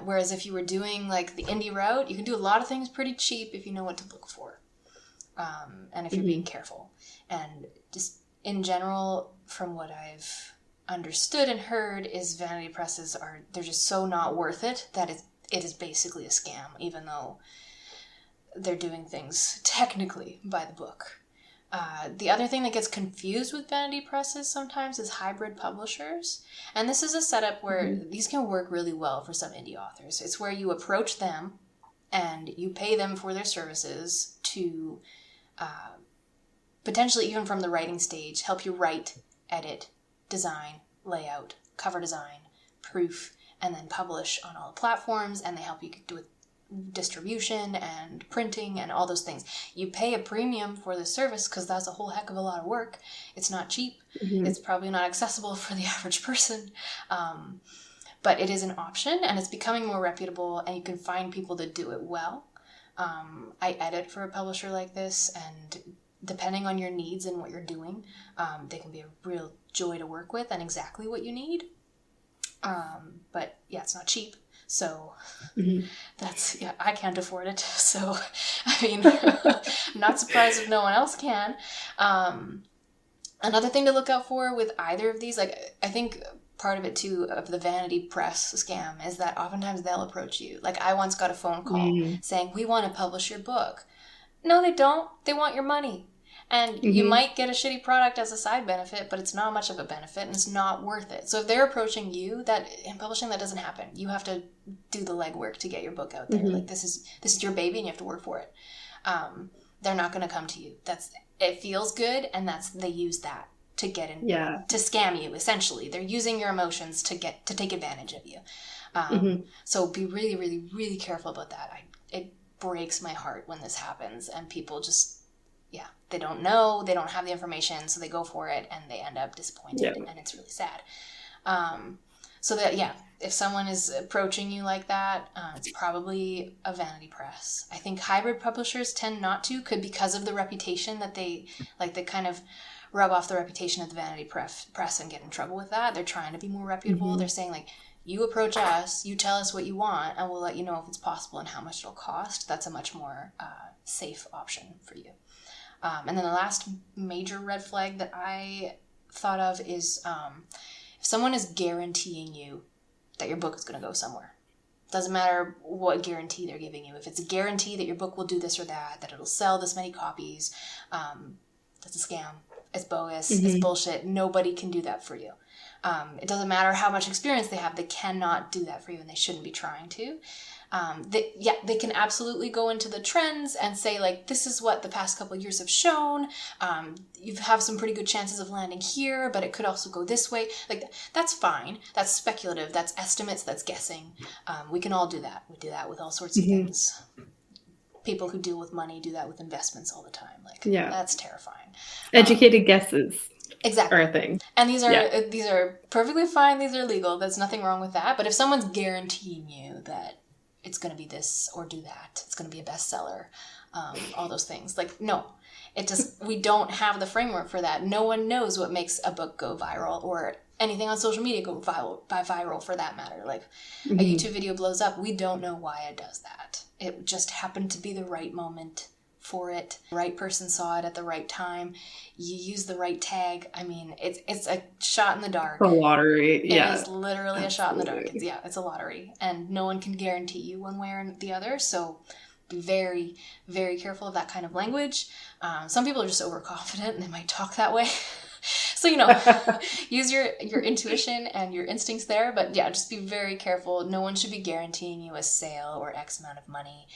Whereas if you were doing like the indie route, you can do a lot of things pretty cheap if you know what to look for, and if you're being careful. And just in general, from what I've understood and heard, is vanity presses they're just so not worth it that it is basically a scam, even though they're doing things technically by the book. The other thing that gets confused with vanity presses sometimes is hybrid publishers. And this is a setup where these can work really well for some indie authors. It's where you approach them and you pay them for their services to potentially, even from the writing stage, help you write, edit, design, layout, cover design, proof, and then publish on all the platforms. And they help you do it, distribution and printing and all those things. You pay a premium for the service because that's a whole heck of a lot of work. It's not cheap. It's probably not accessible for the average person. But it is an option, and it's becoming more reputable, and you can find people that do it well. I edit for a publisher like this, and depending on your needs and what you're doing, they can be a real joy to work with and exactly what you need. But yeah, it's not cheap. So I can't afford it. So, I mean, I'm not surprised if no one else can. Another thing to look out for with either of these, like, I think part of it too, of the vanity press scam, is that oftentimes they'll approach you. Like, I once got a phone call saying, "We want to publish your book." No, they don't. They want your money. And you might get a shitty product as a side benefit, but it's not much of a benefit and it's not worth it. So if they're approaching you, that in publishing, that doesn't happen. You have to do the legwork to get your book out there. Like this is your baby and you have to work for it. They're not going to come to you. It feels good, and they use that to get in, to scam you. Essentially, they're using your emotions to take advantage of you. So be really, really, really careful about that. It breaks my heart when this happens, and people just, they don't know, they don't have the information, so they go for it, and they end up disappointed, and it's really sad. So that, if someone is approaching you like that, it's probably a vanity press. I think hybrid publishers tend not to, because of the reputation that they kind of rub off the reputation of the vanity press and get in trouble with that. They're trying to be more reputable. They're saying, like, you approach us, you tell us what you want, and we'll let you know if it's possible and how much it'll cost. That's a much more safe option for you. And then the last major red flag that I thought of is if someone is guaranteeing you that your book is going to go somewhere. Doesn't matter what guarantee they're giving you. If it's a guarantee that your book will do this or that it'll sell this many copies, that's a scam. It's bogus. It's bullshit. Nobody can do that for you. It doesn't matter how much experience they have. They cannot do that for you, and they shouldn't be trying to. They can absolutely go into the trends and say, like, this is what the past couple of years have shown. You have some pretty good chances of landing here, but it could also go this way. Like, that's fine. That's speculative. That's estimates. That's guessing. We can all do that. We do that with all sorts of things. People who deal with money do that with investments all the time. Like, that's terrifying. Educated guesses. Exactly. Are a thing. And these are perfectly fine. These are legal. There's nothing wrong with that. But if someone's guaranteeing you that it's going to be this or do that, it's going to be a bestseller, all those things, like, no, we don't have the framework for that. No one knows what makes a book go viral, or anything on social media go viral for that matter. Like, a YouTube video blows up. We don't know why it does that. It just happened to be the right moment for it. The right person saw it at the right time. You use the right tag. I mean, it's a shot in the dark. A lottery. It is literally a shot in the dark. It's a lottery, and no one can guarantee you one way or the other. So be very, very careful of that kind of language. Some people are just overconfident and they might talk that way. So, use your intuition and your instincts there. But just be very careful. No one should be guaranteeing you a sale or X amount of money.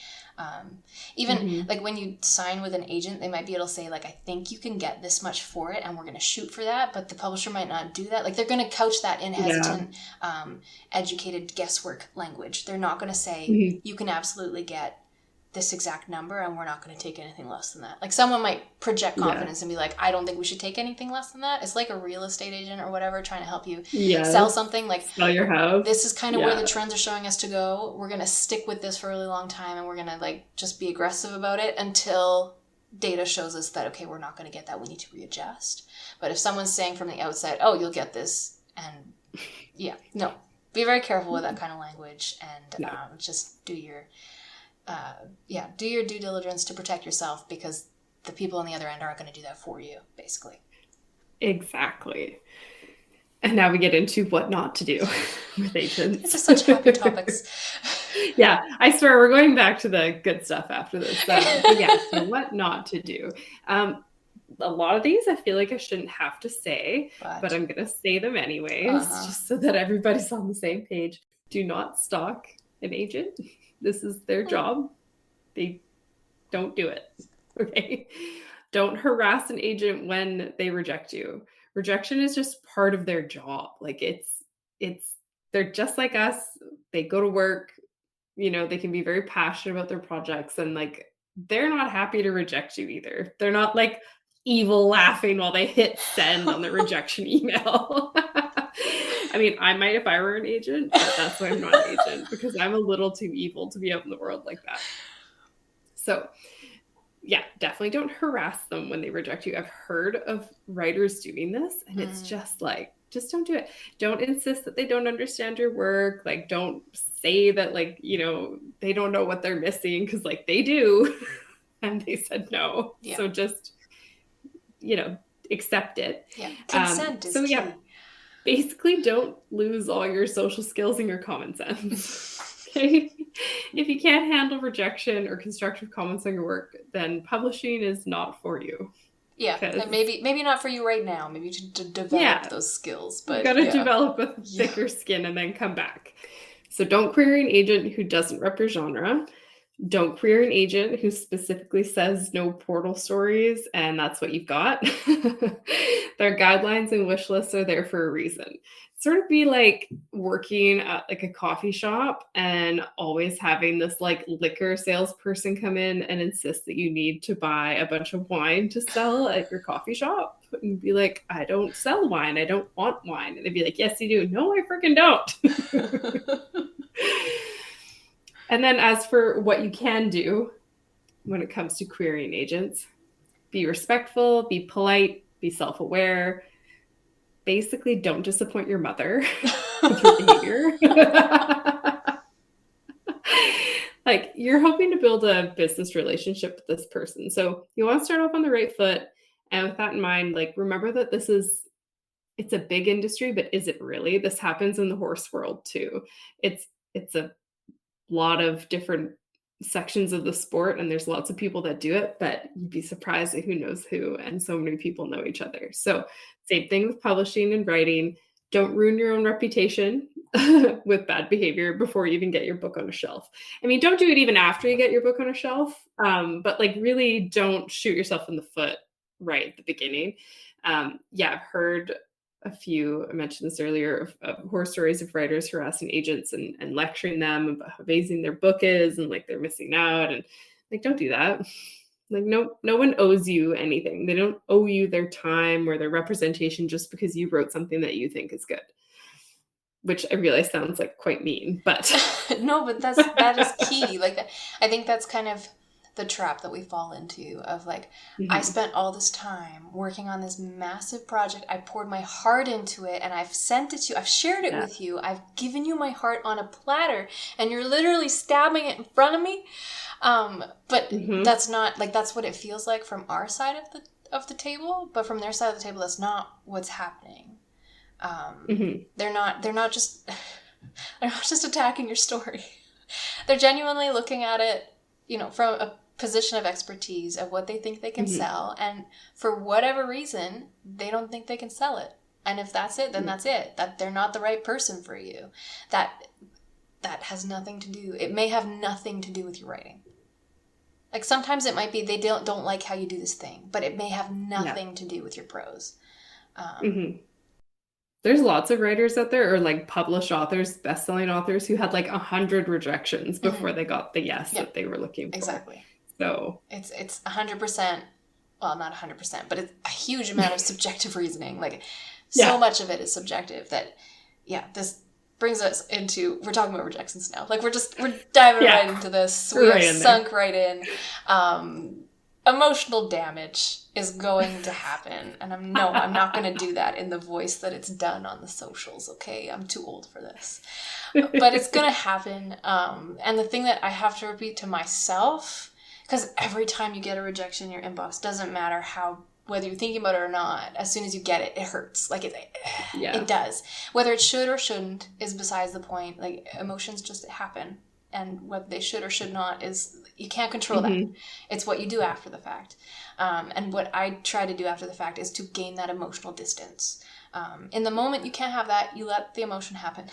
Even like when you sign with an agent, they might be able to say, like, I think you can get this much for it, and we're going to shoot for that. But the publisher might not do that. Like, they're going to couch that in hesitant, educated guesswork language. They're not going to say, you can absolutely get this exact number, and we're not going to take anything less than that. Like, someone might project confidence and be like, I don't think we should take anything less than that. It's like a real estate agent or whatever trying to help you sell something. Like, sell your house. This is kind of where the trends are showing us to go. We're going to stick with this for a really long time, and we're going to, like, just be aggressive about it until data shows us that, okay, we're not going to get that. We need to readjust. But if someone's saying from the outset, oh, you'll get this, and no, be very careful with that kind of language, and just do your due diligence to protect yourself, because the people on the other end aren't going to do that for you, basically. Exactly. And now we get into what not to do with agents. It's just such happy topics. I swear we're going back to the good stuff after this. So what not to do. A lot of these I feel like I shouldn't have to say, but I'm going to say them anyways, just so that everybody's on the same page. Do not stalk an agent. This is their job. They don't do it. Okay. Don't harass an agent when they reject you. Rejection is just part of their job. Like, they're just like us. They go to work, they can be very passionate about their projects, and, like, they're not happy to reject you either. They're not, like, evil laughing while they hit send on the rejection email. I mean, I might if I were an agent, but that's why I'm not an agent, because I'm a little too evil to be out in the world like that. So, definitely don't harass them when they reject you. I've heard of writers doing this, and it's just like, just don't do it. Don't insist that they don't understand your work. Like, don't say that, like, they don't know what they're missing, because, like, they do, and they said no. Yeah. So just, accept it. Yeah, consent is key. Basically, don't lose all your social skills and your common sense. Okay? If you can't handle rejection or constructive comments on your work, then publishing is not for you. Yeah, and maybe not for you right now. Maybe to develop those skills. But you got to develop a thicker skin and then come back. So don't query an agent who doesn't rep your genre. Don't query an agent who specifically says no portal stories and that's what you've got. Their guidelines and wish lists are there for a reason. Sort of be like working at like a coffee shop and always having this like liquor salesperson come in and insist that you need to buy a bunch of wine to sell at your coffee shop. And be like, I don't sell wine. I don't want wine. And they'd be like, yes, you do. No, I freaking don't. And then as for what you can do when it comes to querying agents, be respectful, be polite, be self-aware. Basically, don't disappoint your mother with your behavior. Like, you're hoping to build a business relationship with this person. So you want to start off on the right foot. And with that in mind, like, remember that it's a big industry, but is it really? This happens in the horse world too. It's a lot of different sections of the sport and there's lots of people that do it, but you'd be surprised at who knows who, and so many people know each other. So same thing with publishing and writing. Don't ruin your own reputation with bad behavior before you even get your book on a shelf. I mean, don't do it even after you get your book on a shelf, but like really don't shoot yourself in the foot right at the beginning. I've heard a few, I mentioned this earlier, of horror stories of writers harassing agents and lecturing them about how amazing their book is and like they're missing out, and like, don't do that. Like, no one owes you anything. They don't owe you their time or their representation just because you wrote something that you think is good. Which I realize sounds like quite mean, but no, but that is key. Like, I think that's kind of the trap that we fall into of like, I spent all this time working on this massive project. I poured my heart into it and I've sent it to you. I've shared it with you. I've given you my heart on a platter and you're literally stabbing it in front of me. But that's not like, that's what it feels like from our side of the table, but from their side of the table, that's not what's happening. They're not just attacking your story. They're genuinely looking at it, from a position of expertise of what they think they can sell, and for whatever reason they don't think they can sell it, and if that's it, then that's it, that they're not the right person for you. That has nothing to do, it may have nothing to do with your writing. Like, sometimes it might be they don't like how you do this thing, but it may have nothing to do with your prose. There's lots of writers out there, or like published authors, best-selling authors, who had like 100 rejections before they got the yes that they were looking for. Exactly. So it's 100%, well, not 100%, but it's a huge amount of subjective reasoning. Like, so much of it is subjective that, this brings us into, we're talking about rejections now. Like, we're diving right into this. We are sunk right in. Emotional damage is going to happen, and I'm not going to do that in the voice that it's done on the socials, okay? I'm too old for this. But it's going to happen, and the thing that I have to repeat to myself, because every time you get a rejection in your inbox, doesn't matter whether you're thinking about it or not, as soon as you get it, it hurts. Like, it does. Whether it should or shouldn't is besides the point. Like, emotions just happen, and whether they should or should not is, you can't control that. It's what you do after the fact. And what I try to do after the fact is to gain that emotional distance. In the moment, you can't have that. You let the emotion happen.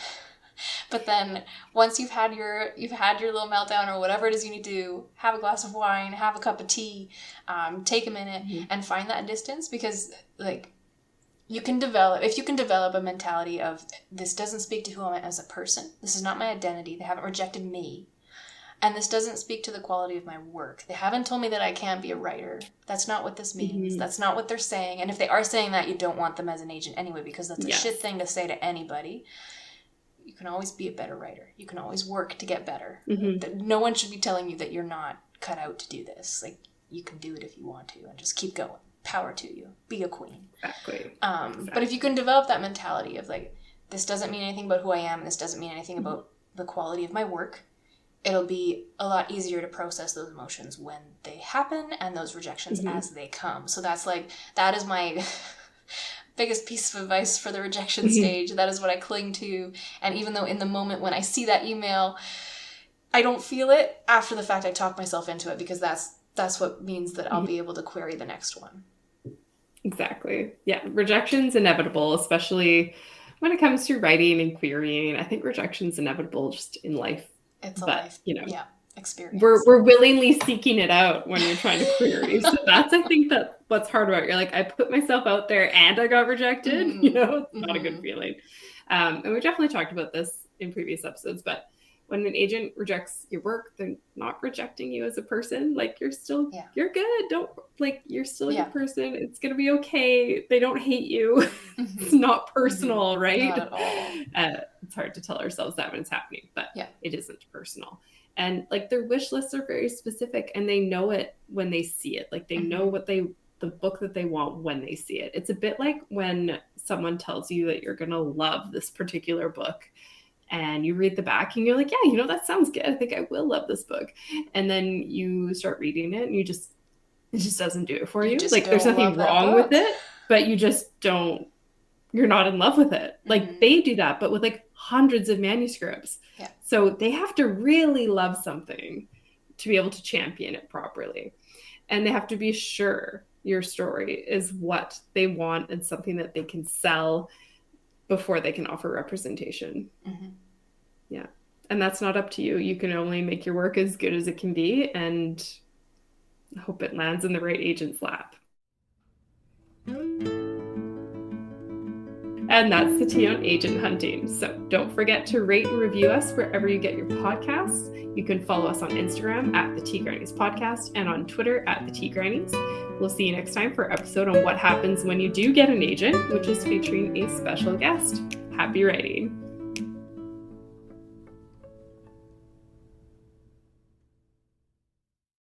But then once you've had your little meltdown or whatever it is you need to do, have a glass of wine, have a cup of tea, take a minute and find that distance, because like, if you can develop a mentality of, this doesn't speak to who I am as a person. This is not my identity. They haven't rejected me. And this doesn't speak to the quality of my work. They haven't told me that I can't be a writer. That's not what this means. That's not what they're saying. And if they are saying that, you don't want them as an agent anyway, because that's a shit thing to say to anybody. You can always be a better writer. You can always work to get better. No one should be telling you that you're not cut out to do this. Like, you can do it if you want to, and just keep going. Power to you. Be a queen. Exactly. But if you can develop that mentality of like, this doesn't mean anything about who I am, this doesn't mean anything about the quality of my work, it'll be a lot easier to process those emotions when they happen and those rejections as they come. So that is my biggest piece of advice for the rejection stage. That is what I cling to. And even though in the moment when I see that email, I don't feel it, after the fact I talk myself into it, because that's what means that I'll be able to query the next one. Exactly. Yeah. Rejection's inevitable, especially when it comes to writing and querying. I think rejection's inevitable just in life. It's a life, experience. We're willingly seeking it out when you're trying to query. So that's, I think, that what's hard about it. You're like, I put myself out there and I got rejected. It's not a good feeling. And we definitely talked about this in previous episodes, but when an agent rejects your work, they're not rejecting you as a person. Like, you're still, you're good. You're still a good person. It's going to be okay. They don't hate you. It's not personal, right? Not at all. It's hard to tell ourselves that when it's happening, but it isn't personal. And like, their wish lists are very specific, and they know it when they see it. Like, they know what the book that they want when they see it. It's a bit like when someone tells you that you're going to love this particular book, and you read the back and you're like, yeah, that sounds good. I think I will love this book. And then you start reading it and it just doesn't do it for you. Like, there's nothing wrong with it, but you're not in love with it. Like, they do that, but with like hundreds of manuscripts. Yeah. So they have to really love something to be able to champion it properly. And they have to be sure your story is what they want and something that they can sell before they can offer representation. Yeah. And that's not up to you. You can only make your work as good as it can be and hope it lands in the right agent's lap. And that's the tea on agent hunting. So don't forget to rate and review us wherever you get your podcasts. You can follow us on Instagram at the Tea Grannies Podcast and on Twitter at the Tea Grannies. We'll see you next time for an episode on what happens when you do get an agent, which is featuring a special guest. Happy writing.